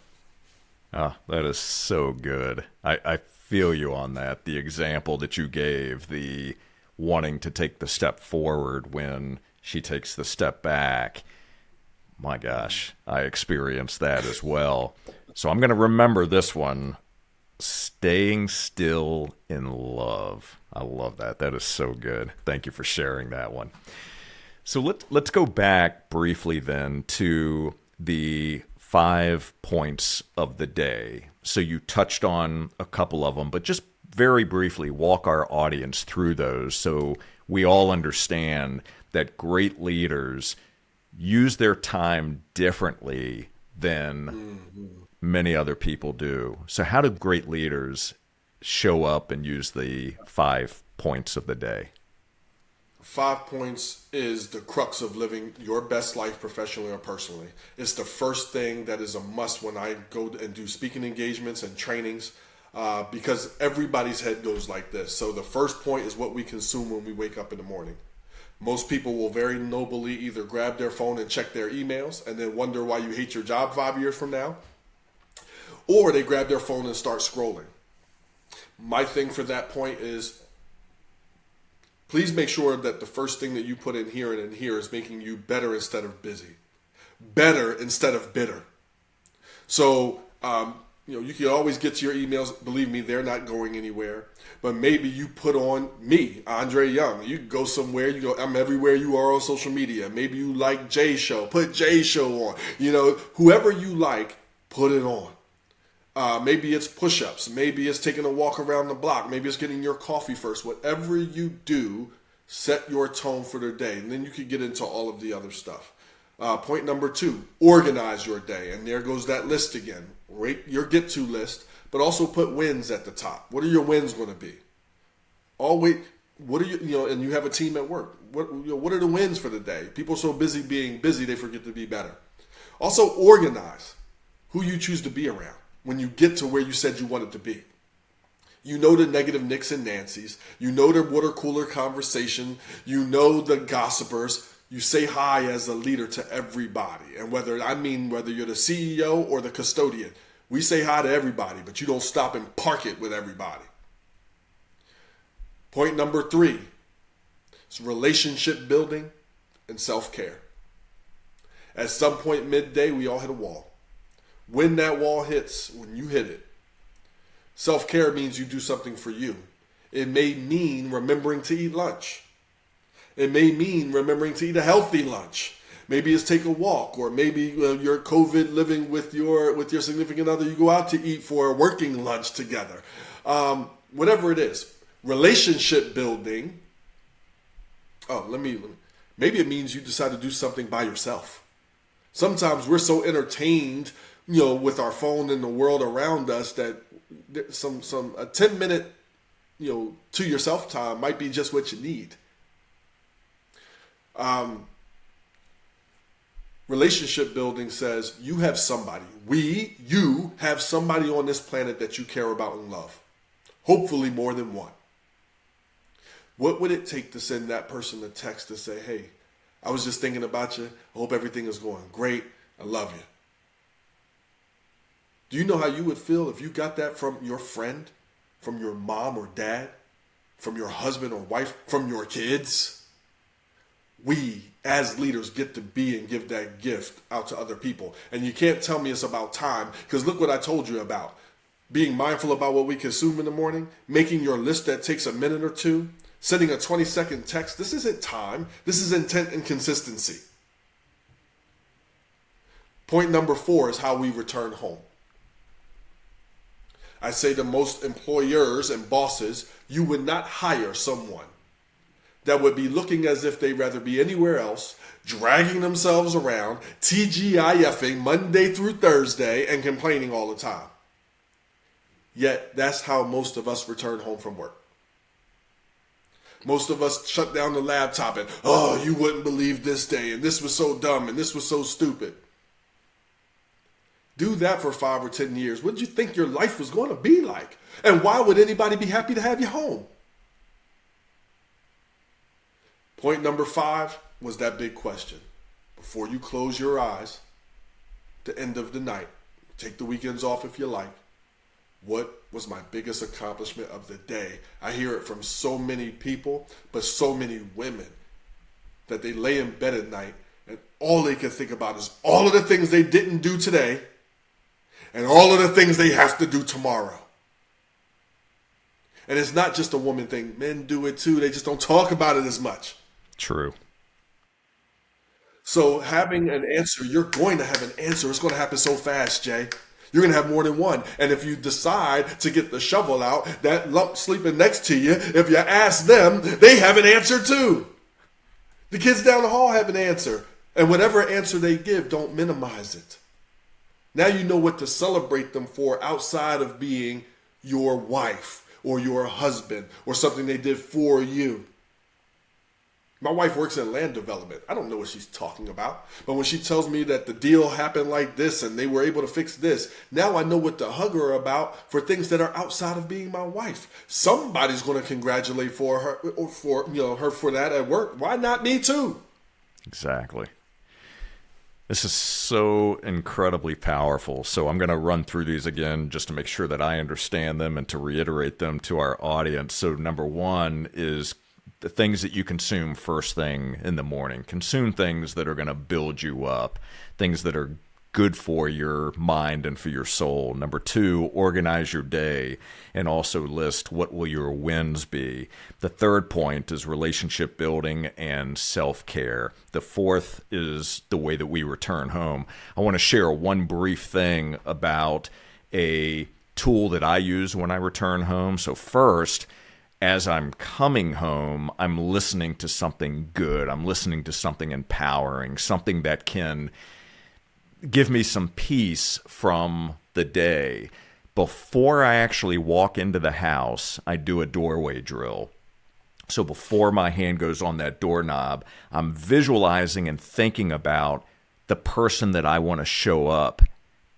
Ah, that is so good. I feel you on that. The example that you gave, the wanting to take the step forward when she takes the step back. My gosh, I experienced that as well. So I'm going to remember this one Staying still in love. I love that. That is so good. Thank you for sharing that one. So let's go back briefly then to the 5 points of the day. So you touched on a couple of them, but just very briefly walk our audience through those so we all understand that great leaders use their time differently than many other people do. So how do great leaders show up and use the 5 points of the day?
5 points is the crux of living your best life professionally or personally. It's the first thing that is a must when I go and do speaking engagements and trainings, because everybody's head goes like this. So the first point is what we consume when we wake up in the morning. Most people will very nobly either grab their phone and check their emails and then wonder why you hate your job 5 years from now, or they grab their phone and start scrolling. My thing for that point is, please make sure that the first thing that you put in here and in here is making you better instead of busy. Better instead of bitter. So, you can always get to your emails. Believe me, they're not going anywhere. But maybe you put on me, Andre Young. You go somewhere. You go, I'm everywhere you are on social media. Maybe you like Jay's show. Put Jay's show on. Whoever you like, put it on. Maybe it's push-ups. Maybe it's taking a walk around the block. Maybe it's getting your coffee first. Whatever you do, set your tone for the day. And then you can get into all of the other stuff. Point number 2, organize your day. And there goes that list again. Rate your get-to list, but also put wins at the top. What are your wins going to be? What are and you have a team at work. What are the wins for the day? People are so busy being busy, they forget to be better. Also, organize who you choose to be around when you get to where you said you wanted to be. You know the negative Nicks and Nancys. You know the water cooler conversation. You know the gossipers. You say hi as a leader to everybody. And whether you're the CEO or the custodian, we say hi to everybody, but you don't stop and park it with everybody. Point number 3 is relationship building and self-care. At some point midday, we all hit a wall. When that wall hits, when you hit it, self-care means you do something for you. It may mean remembering to eat lunch. It may mean remembering to eat a healthy lunch. Maybe it's take a walk, or maybe you're COVID living with your significant other. You go out to eat for a working lunch together. Whatever it is, relationship building. Maybe it means you decide to do something by yourself. Sometimes we're so entertained, with our phone and the world around us that a 10-minute, to yourself time might be just what you need. Relationship building says you have somebody. You have somebody on this planet that you care about and love. Hopefully more than one. What would it take to send that person a text to say, hey, I was just thinking about you. I hope everything is going great. I love you. Do you know how you would feel if you got that from your friend, from your mom or dad, from your husband or wife, from your kids? We, as leaders, get to be and give that gift out to other people. And you can't tell me it's about time, because look what I told you about. Being mindful about what we consume in the morning, making your list that takes a minute or two, sending a 20-second text. This isn't time. This is intent and consistency. Point number 4 is how we return home. I say to most employers and bosses, you would not hire someone that would be looking as if they'd rather be anywhere else, dragging themselves around, TGIFing Monday through Thursday, and complaining all the time. Yet, that's how most of us return home from work. Most of us shut down the laptop and, you wouldn't believe this day, and this was so dumb, and this was so stupid. Do that for 5 or 10 years. What did you think your life was going to be like? And why would anybody be happy to have you home? Point number 5 was that big question. Before you close your eyes, at the end of the night, take the weekends off if you like. What was my biggest accomplishment of the day? I hear it from so many people, but so many women, that they lay in bed at night and all they can think about is all of the things they didn't do today and all of the things they have to do tomorrow. And it's not just a woman thing. Men do it too. They just don't talk about it as much.
True.
So having an answer, you're going to have an answer. It's going to happen so fast, Jay. You're going to have more than one. And if you decide to get the shovel out, that lump sleeping next to you, if you ask them, they have an answer too. The kids down the hall have an answer. And whatever answer they give, don't minimize it. Now you know what to celebrate them for outside of being your wife or your husband or something they did for you. My wife works in land development. I don't know what she's talking about. But when she tells me that the deal happened like this and they were able to fix this, now I know what to hug her about for things that are outside of being my wife. Somebody's going to congratulate for her or for her for that at work. Why not me too?
Exactly. This is so incredibly powerful. So I'm going to run through these again just to make sure that I understand them and to reiterate them to our audience. So number one is the things that you consume first thing in the morning. Consume things that are going to build you up, things that are good for your mind and for your soul. Number two, organize your day and also list what will your wins be. The third point is relationship building and self-care. The fourth is the way that we return home. I want to share one brief thing about a tool that I use when I return home. So first, as I'm coming home, I'm listening to something good. I'm listening to something empowering, something that can give me some peace from the day. Before I actually walk into the house, I do a doorway drill. So before my hand goes on that doorknob, I'm visualizing and thinking about the person that I want to show up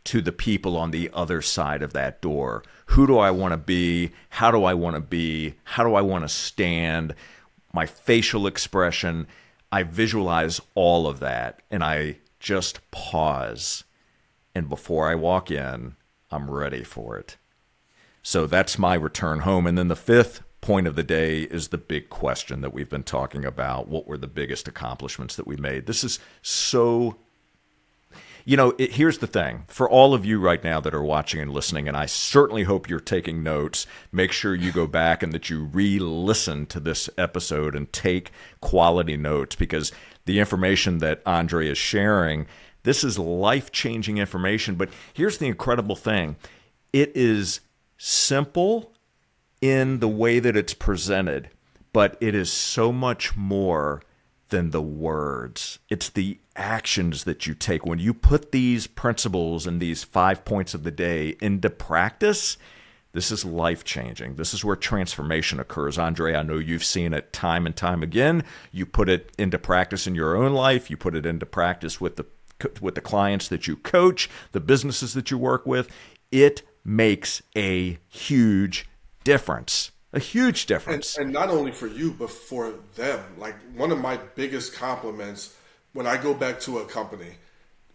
to the people on the other side of that door. Who do I want to be? How do I want to be? How do I want to stand? My facial expression. I visualize all of that, and I just pause. And before I walk in, I'm ready for it. So that's my return home. And then the fifth point of the day is the big question that we've been talking about. What were the biggest accomplishments that we made? This is so... here's the thing. For all of you right now that are watching and listening, and I certainly hope you're taking notes, make sure you go back and that you re-listen to this episode and take quality notes, because the information that Andre is sharing, this is life-changing information. But here's the incredible thing. It is simple in the way that it's presented, but it is so much more than the words. It's the actions that you take. When you put these principles and these 5 points of the day into practice, this is life-changing. This is where transformation occurs. Andre, I know you've seen it time and time again. You put it into practice in your own life. You put it into practice with the clients that you coach, the businesses that you work with. It makes a huge difference. A huge difference.
And not only for you, but for them. Like, one of my biggest compliments when I go back to a company,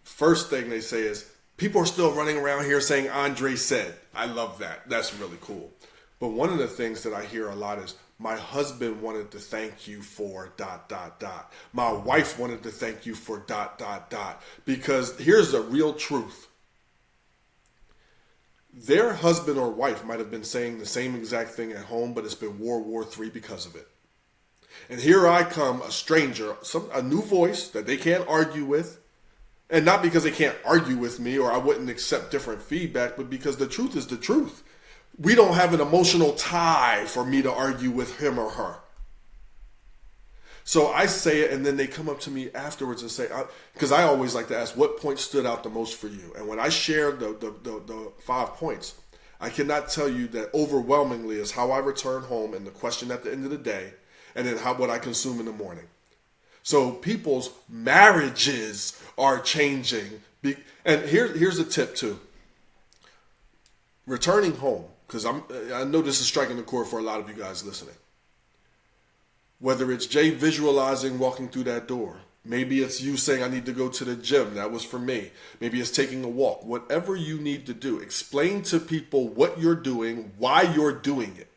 first thing they say is, people are still running around here saying Andre said. I love that. That's really cool. But one of the things that I hear a lot is, my husband wanted to thank you for ... My wife wanted to thank you for ... Because here's the real truth. Their husband or wife might have been saying the same exact thing at home, but it's been World War III because of it. And here I come, a stranger, a new voice that they can't argue with. And not because they can't argue with me or I wouldn't accept different feedback, but because the truth is the truth. We don't have an emotional tie for me to argue with him or her. So I say it, and then they come up to me afterwards and say, because I always like to ask, what point stood out the most for you? And when I share the 5 points, I cannot tell you that overwhelmingly is how I return home and the question at the end of the day, and then what I consume in the morning. So people's marriages are changing. And here's a tip too. Returning home, because I know this is striking the chord for a lot of you guys listening. Whether it's Jay visualizing walking through that door, maybe it's you saying, I need to go to the gym. That was for me. Maybe it's taking a walk. Whatever you need to do, explain to people what you're doing, why you're doing it.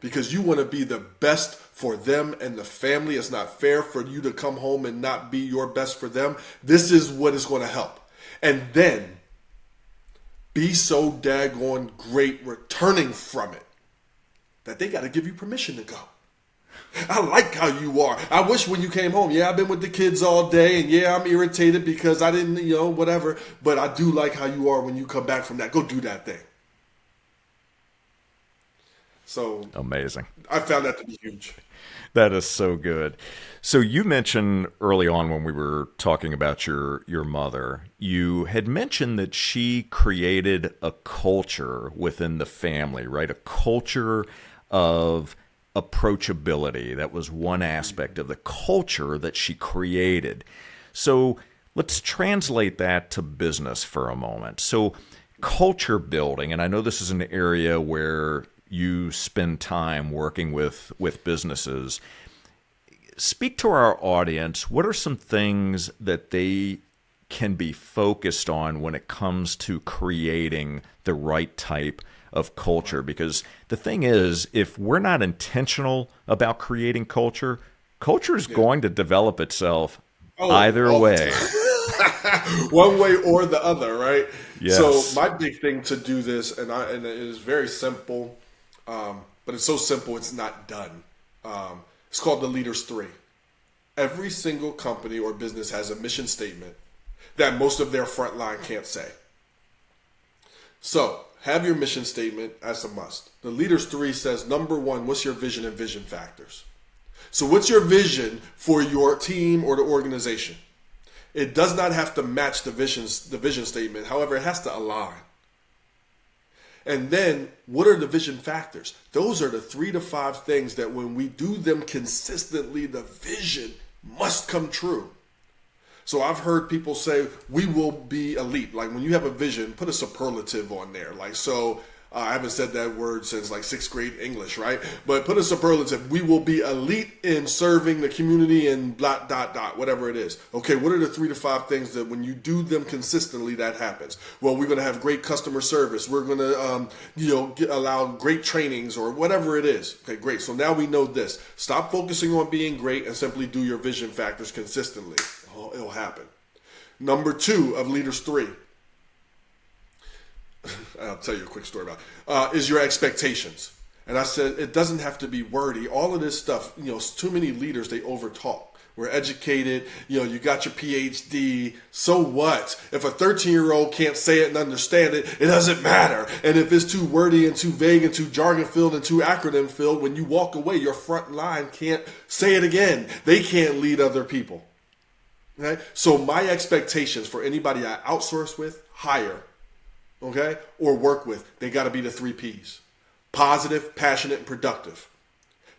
Because you want to be the best for them and the family. It's not fair for you to come home and not be your best for them. This is what is going to help. And then be so daggone great returning from it that they got to give you permission to go. I like how you are. I wish when you came home, yeah, I've been with the kids all day, and yeah, I'm irritated because I didn't, whatever. But I do like how you are when you come back from that. Go do that thing. So
amazing.
I found that to be huge.
That is so good. So you mentioned early on when we were talking about your mother, you had mentioned that she created a culture within the family, right? A culture of approachability. That was one aspect of the culture that she created. So let's translate that to business for a moment. So culture building, and I know this is an area where you spend time working with businesses. Speak to our audience. What are some things that they can be focused on when it comes to creating the right type of culture? Because the thing is, if we're not intentional about creating culture, culture is going to develop itself either way.
One way or the other, right?
Yes.
So my big thing to do this, and it is very simple, but it's so simple it's not done. It's called the Leaders 3. Every single company or business has a mission statement that most of their front line can't say. So have your mission statement as a must. The Leaders 3 says, number one, what's your vision and vision factors? So what's your vision for your team or the organization? It does not have to match the vision statement. However, it has to align. And then what are the vision factors? Those are the 3 to 5 things that when we do them consistently, the vision must come true. So I've heard people say, we will be elite. Like when you have a vision, put a superlative on there. Like, so I haven't said that word since like 6th grade English, right? But put a superlative. We will be elite in serving the community and blah, dot, dot, whatever it is. Okay, what are the 3 to 5 things that when you do them consistently, that happens? Well, we're going to have great customer service. We're going to, allow great trainings or whatever it is. Okay, great. So now we know this. Stop focusing on being great and simply do your vision factors consistently. It'll happen. Number 2 of Leaders 3. I'll tell you a quick story about is your expectations. And I said, it doesn't have to be wordy. All of this stuff, too many leaders, they overtalk. We're educated, you got your PhD. So what? If a 13-year-old can't say it and understand it, it doesn't matter. And if it's too wordy and too vague and too jargon-filled and too acronym-filled, when you walk away, your front line can't say it again. They can't lead other people. Okay? So my expectations for anybody I outsource with, hire, okay, or work with, they got to be the 3 Ps. Positive, passionate, and productive.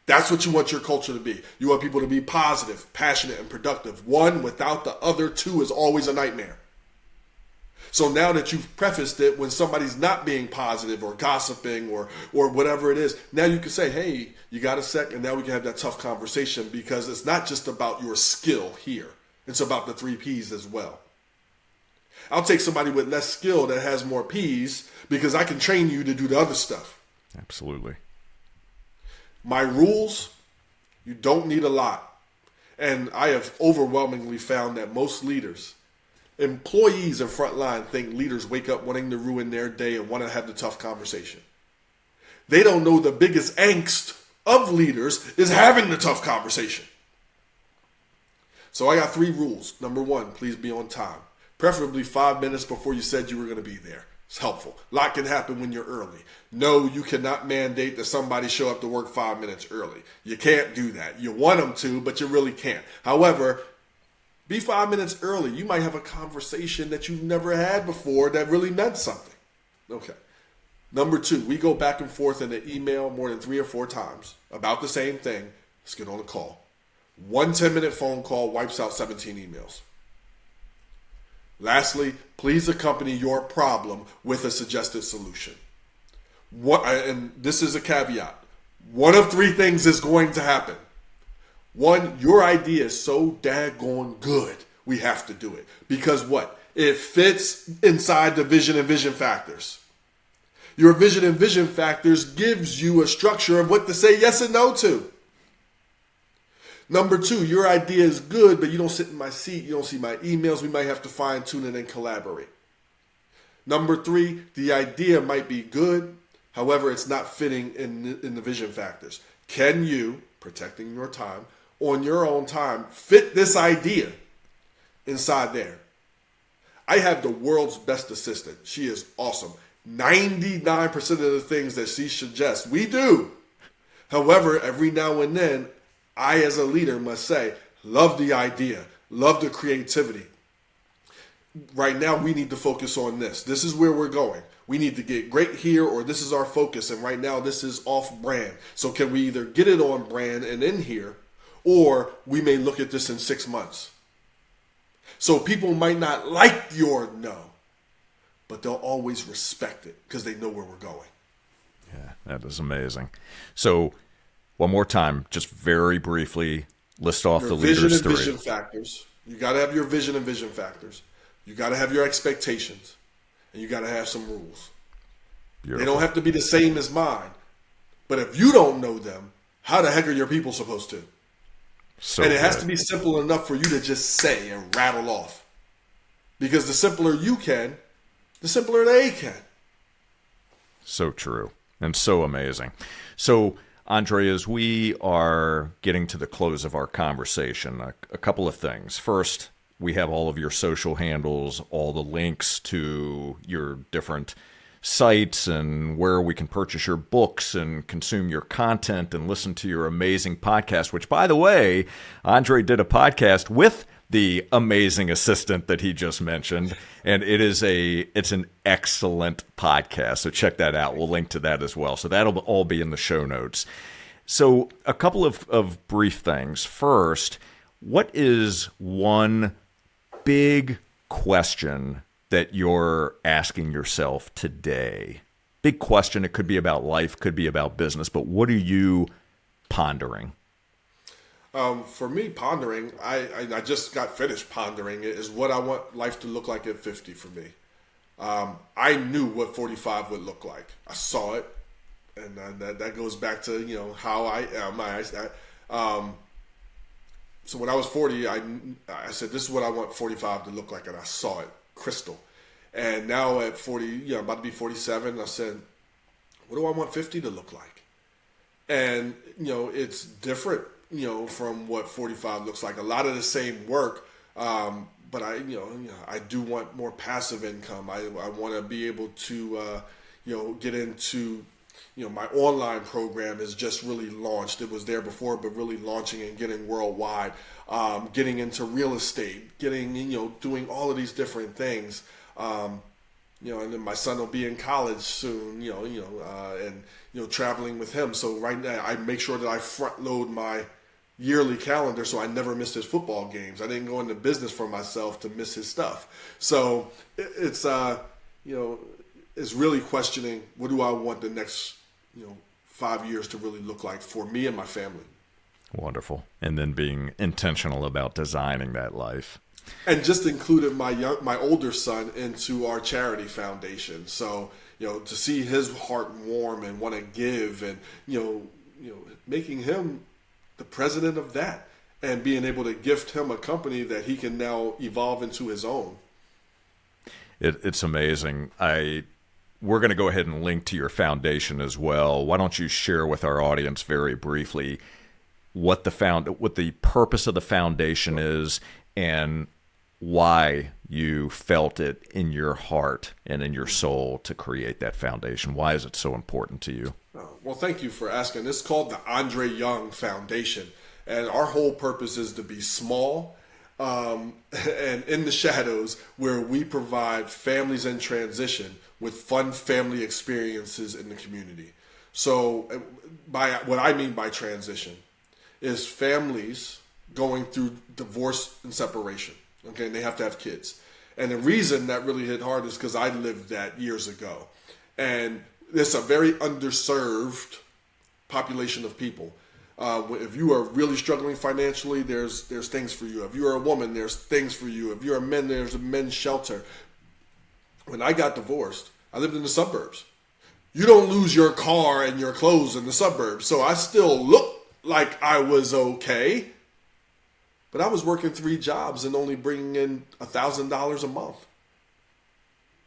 That's what you want your culture to be. You want people to be positive, passionate, and productive. One without the other 2 is always a nightmare. So now that you've prefaced it, when somebody's not being positive or gossiping or whatever it is, now you can say, hey, you got a sec? And now we can have that tough conversation because it's not just about your skill here. It's about the 3 Ps as well. I'll take somebody with less skill that has more P's because I can train you to do the other stuff.
Absolutely.
My rules, you don't need a lot. And I have overwhelmingly found that most leaders, employees and frontline, think leaders wake up wanting to ruin their day and want to have the tough conversation. They don't know the biggest angst of leaders is having the tough conversation. So I got 3 rules. Number 1, please be on time. Preferably 5 minutes before you said you were going to be there. It's helpful. A lot can happen when you're early. No, you cannot mandate that somebody show up to work 5 minutes early. You can't do that. You want them to, but you really can't. However, be 5 minutes early. You might have a conversation that you've never had before that really meant something. Okay. Number 2, we go back and forth in an email more than 3 or 4 times about the same thing. Let's get on a call. 1 10-minute phone call wipes out 17 emails. Lastly, please accompany your problem with a suggested solution. And this is a caveat. One of 3 things is going to happen. 1, your idea is so daggone good, we have to do it. Because what? It fits inside the vision and vision factors. Your vision and vision factors gives you a structure of what to say yes and no to. Number 2, your idea is good, but you don't sit in my seat. You don't see my emails. We might have to fine tune it and collaborate. Number 3, the idea might be good, However, it's not fitting in the vision factors. Can you, protecting your time, on your own time, fit this idea inside there? I have the world's best assistant. She is awesome. 99% of the things that she suggests, we do. However, every now and then, I as a leader must say, love the idea, love the creativity. Right now, we need to focus on this. This is where we're going. We need to get great here, or this is our focus. And right now, this is off brand. So can we either get it on brand and in here, or we may look at this in 6 months. So people might not like your no, but they'll always respect it because they know where we're going.
Yeah, that is amazing. So one more time, just very briefly, list off the leaders' three.
Vision factors. You got to have your vision and vision factors. You got to have your expectations, and you got to have some rules. Beautiful. They don't have to be the same as mine, but if you don't know them, how the heck are your people supposed to? And it has to be simple enough for you to just say and rattle off, because the simpler you can, the simpler they can.
So true and so amazing. So, Andre, as we are getting to the close of our conversation, a couple of things. First, we have all of your social handles, all the links to your different sites and where we can purchase your books and consume your content and listen to your amazing podcast, which, by the way, Andre did a podcast with the amazing assistant that he just mentioned, and it's an excellent podcast. So check that out. We'll link to that as well. So that'll all be in the show notes. So a couple of brief things. First, what is one big question that you're asking yourself today? Big question. It could be about life, could be about business, but what are you pondering?
For me, pondering, I just got finished pondering it, is what I want life to look like at 50 for me. I knew what 45 would look like. I saw it, and that goes back to how I am. So when I was 40, I said, this is what I want 45 to look like, and I saw it crystal. And now at 40, about to be 47, I said, what do I want 50 to look like? And it's different from what 45 looks like. A lot of the same work, but I do want more passive income. I want to be able to, get into, my online program is just really launched. It was there before, but really launching and getting worldwide, getting into real estate, doing all of these different things. And then my son will be in college soon, and traveling with him. So right now I make sure that I front load my yearly calendar so I never missed his football games. I didn't go into business for myself to miss his stuff. So it's really questioning, what do I want the next 5 years to really look like for me and my family.
Wonderful. And then being intentional about designing that life.
And just included my older son into our charity foundation. So, to see his heart warm and want to give, and making him the president of that, and being able to gift him a company that he can now evolve into his own.
It's amazing. We're going to go ahead and link to your foundation as well. Why don't you share with our audience very briefly what the purpose of the foundation is, and why you felt it in your heart and in your soul to create that foundation? Why is it so important to you?
Well, thank you for asking. It's called the Andre Young Foundation, and our whole purpose is to be small and in the shadows, where we provide families in transition with fun family experiences in the community. So by what I mean by transition is families going through divorce and separation. Okay, and they have to have kids. And the reason that really hit hard is because I lived that years ago. And it's a very underserved population of people. If you are really struggling financially, there's things for you. If you're a woman, there's things for you. If you're a man, there's a men's shelter. When I got divorced, I lived in the suburbs. You don't lose your car and your clothes in the suburbs. So I still looked like I was okay. But I was working 3 jobs and only bringing in $1,000 a month.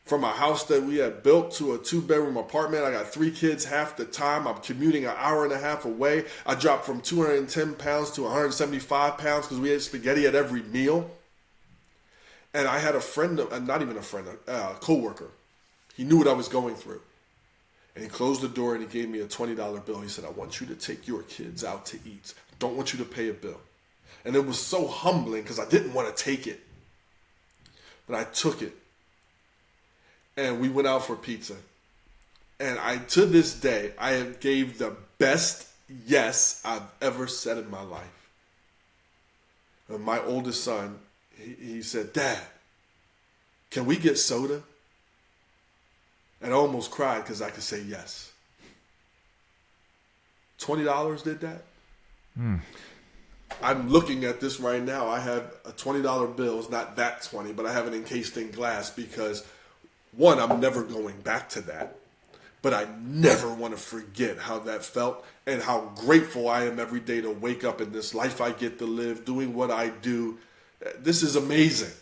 from a house that we had built to a 2-bedroom apartment. I got 3 kids half the time. I'm commuting an hour and a half away. I dropped from 210 pounds to 175 pounds because we had spaghetti at every meal. And I had a friend, not even a friend, a coworker. He knew what I was going through. And he closed the door and he gave me a $20 bill. He said, I want you to take your kids out to eat. Don't want you to pay a bill. And it was so humbling because I didn't want to take it. But I took it. And we went out for pizza. And to this day, I have gave the best yes I've ever said in my life. And my oldest son, he said, Dad, can we get soda? And I almost cried because I could say yes. $20 did that? I'm looking at this right now. I have a $20 bill. It's not that 20, but I have it encased in glass because, one, I'm never going back to that. But I never want to forget how that felt and how grateful I am every day to wake up in this life I get to live, doing what I do. This is amazing.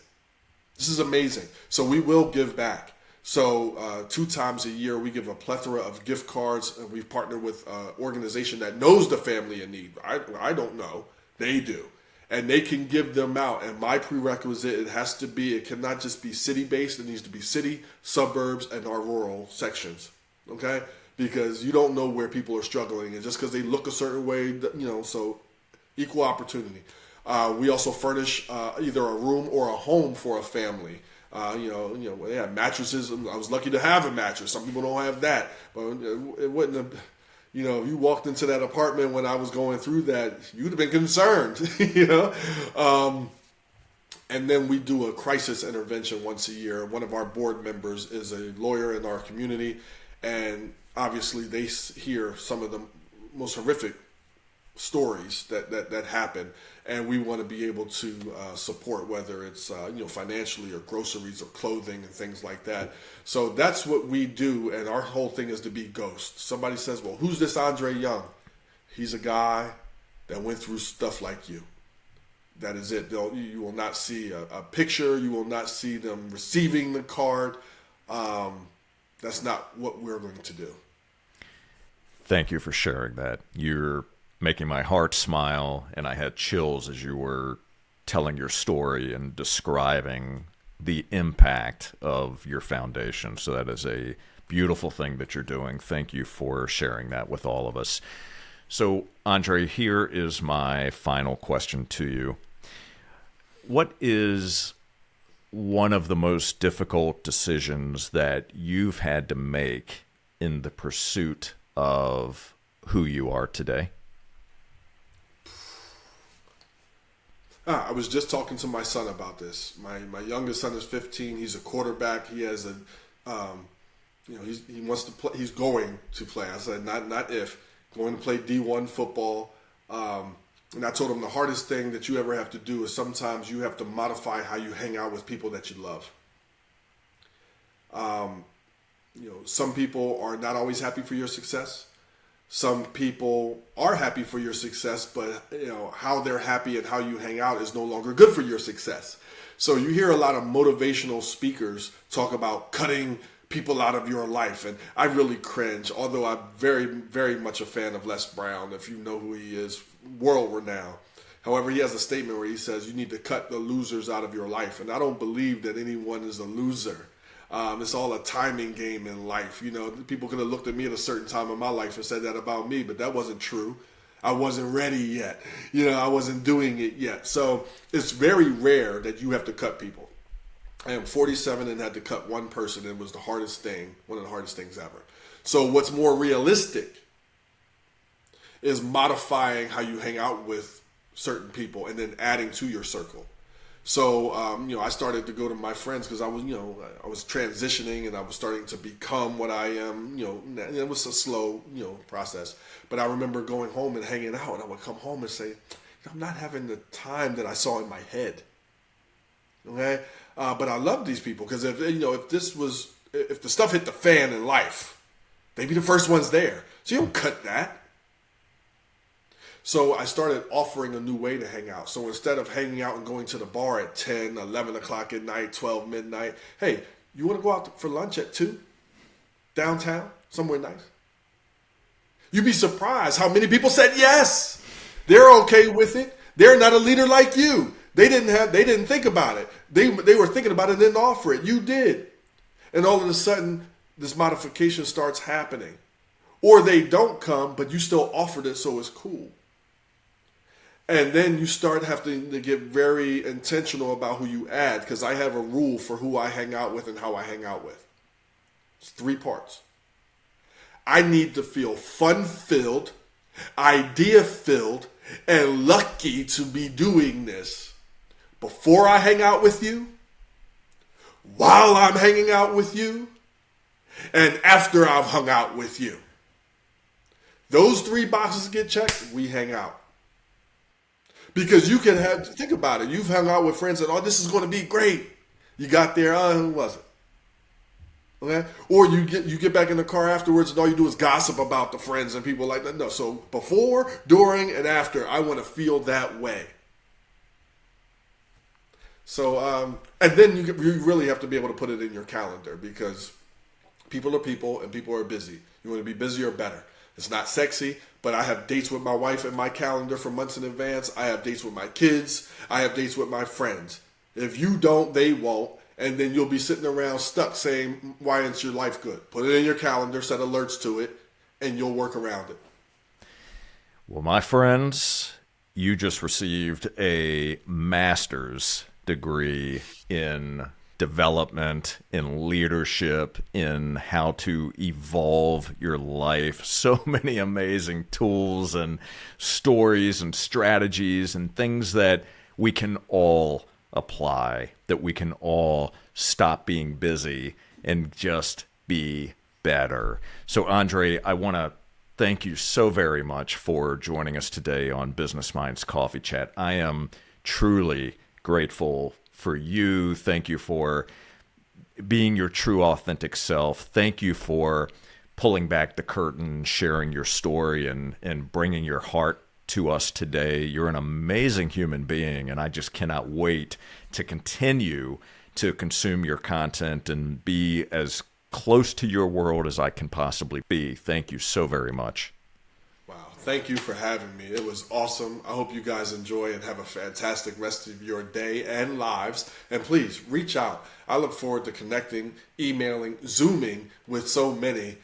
This is amazing. So we will give back. So 2 times a year, we give a plethora of gift cards. And we've partnered with an organization that knows the family in need. I don't know. They do. And they can give them out. And my prerequisite, it cannot just be city-based. It needs to be city, suburbs, and our rural sections. Okay? Because you don't know where people are struggling. And just because they look a certain way, so equal opportunity. We also furnish either a room or a home for a family. They have mattresses. I was lucky to have a mattress. Some people don't have that. But it wouldn't have... if you walked into that apartment when I was going through that, you'd have been concerned, And then we do a crisis intervention once a year. One of our board members is a lawyer in our community, and obviously they hear some of the most horrific stories that happen, and we want to be able to support, whether it's financially or groceries or clothing and things like that. So that's what we do, and our whole thing is to be ghost. Somebody says, well, who's this Andre Young? He's a guy that went through stuff like you. That is it. You will not see a picture. You will not see them receiving the card. That's not what we're going to do.
Thank you for sharing that. You're making my heart smile, and I had chills as you were telling your story and describing the impact of your foundation. So that is a beautiful thing that you're doing. Thank you for sharing that with all of us. So, Andre, here is my final question to you. What is one of the most difficult decisions that you've had to make in the pursuit of who you are today?
I was just talking to my son about this. My youngest son is 15. He's a quarterback. He has he wants to play. He's going to play. I said not if. Going to play D1 football. And I told him the hardest thing that you ever have to do is sometimes you have to modify how you hang out with people that you love. Some people are not always happy for your success. Some people are happy for your success, but how they're happy and how you hang out is no longer good for your success. So you hear a lot of motivational speakers talk about cutting people out of your life, and I really cringe, although I'm very, very much a fan of Les Brown, if you know who he is, world renowned. However, he has a statement where he says you need to cut the losers out of your life, and I don't believe that anyone is a loser. It's all a timing game in life. People could have looked at me at a certain time in my life and said that about me, but that wasn't true. I wasn't ready yet. I wasn't doing it yet. So it's very rare that you have to cut people. I am 47 and had to cut one person, and it was the hardest thing, one of the hardest things ever. So what's more realistic is modifying how you hang out with certain people and then adding to your circle. So, I started to go to my friends because I was transitioning and I was starting to become what I am, and it was a slow, process. But I remember going home and hanging out, and I would come home and say, I'm not having the time that I saw in my head. Okay? But I love these people because if the stuff hit the fan in life, they'd be the first ones there. So you don't cut that. So I started offering a new way to hang out. So instead of hanging out and going to the bar at 10, 11 o'clock at night, 12 midnight, hey, You want to go out for lunch at 2? Downtown? Somewhere nice? You'd be surprised how many people said yes. They're okay with it. They're not a leader like you. They didn't think about it. They were thinking about it and didn't offer it. You did. And all of a sudden, this modification starts happening. Or they don't come, but you still offered it, so it's cool. And then you start having to get very intentional about who you add, because I have a rule for who I hang out with and how I hang out with. It's 3 parts. I need to feel fun-filled, idea-filled, and lucky to be doing this before I hang out with you, while I'm hanging out with you, and after I've hung out with you. Those 3 boxes get checked, we hang out. Because you can think about it. You've hung out with friends and, this is going to be great. You got there, who was it? Okay? Or you get back in the car afterwards and all you do is gossip about the friends and people like that. No, so before, during, and after, I want to feel that way. So, and then you really have to be able to put it in your calendar, because people are people and people are busy. You want to be busier or better. It's not sexy, but I have dates with my wife in my calendar for months in advance. I have dates with my kids. I have dates with my friends. If you don't, they won't. And then you'll be sitting around stuck saying, why isn't your life good? Put it in your calendar, set alerts to it, and you'll work around it.
Well, my friends, you just received a master's degree in development, in leadership, in how to evolve your life. So many amazing tools and stories and strategies and things that we can all apply, that we can all stop being busy and just be better. So, Andre, I want to thank you so very much for joining us today on Business Minds Coffee Chat. I am truly grateful for you. Thank you for being your true, authentic self. Thank you for pulling back the curtain, sharing your story, and bringing your heart to us today. You're an amazing human being, and I just cannot wait to continue to consume your content and be as close to your world as I can possibly be. Thank you so very much.
Wow. Thank you for having me. It was awesome. I hope you guys enjoy and have a fantastic rest of your day and lives. And please reach out. I look forward to connecting, emailing, Zooming with so many,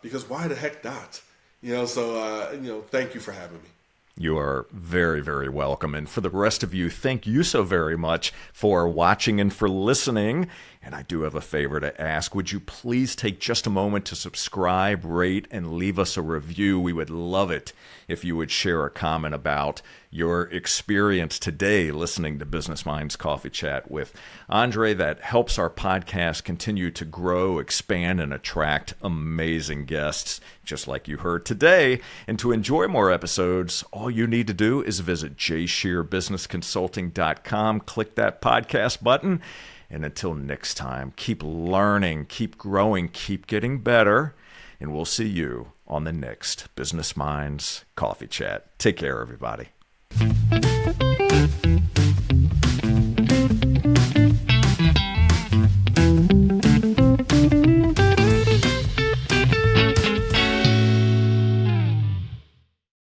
because why the heck not? Thank you for having me.
You are very, very welcome. And for the rest of you, thank you so very much for watching and for listening. And I do have a favor to ask. Would you please take just a moment to subscribe, rate, and leave us a review? We would love it if you would share a comment about your experience today listening to Business Minds Coffee Chat with Andre. That helps our podcast continue to grow, expand, and attract amazing guests, just like you heard today. And to enjoy more episodes, all you need to do is visit jscherbusinessconsulting.com, click that podcast button. And until next time, keep learning, keep growing, keep getting better. And we'll see you on the next Business Minds Coffee Chat. Take care, everybody.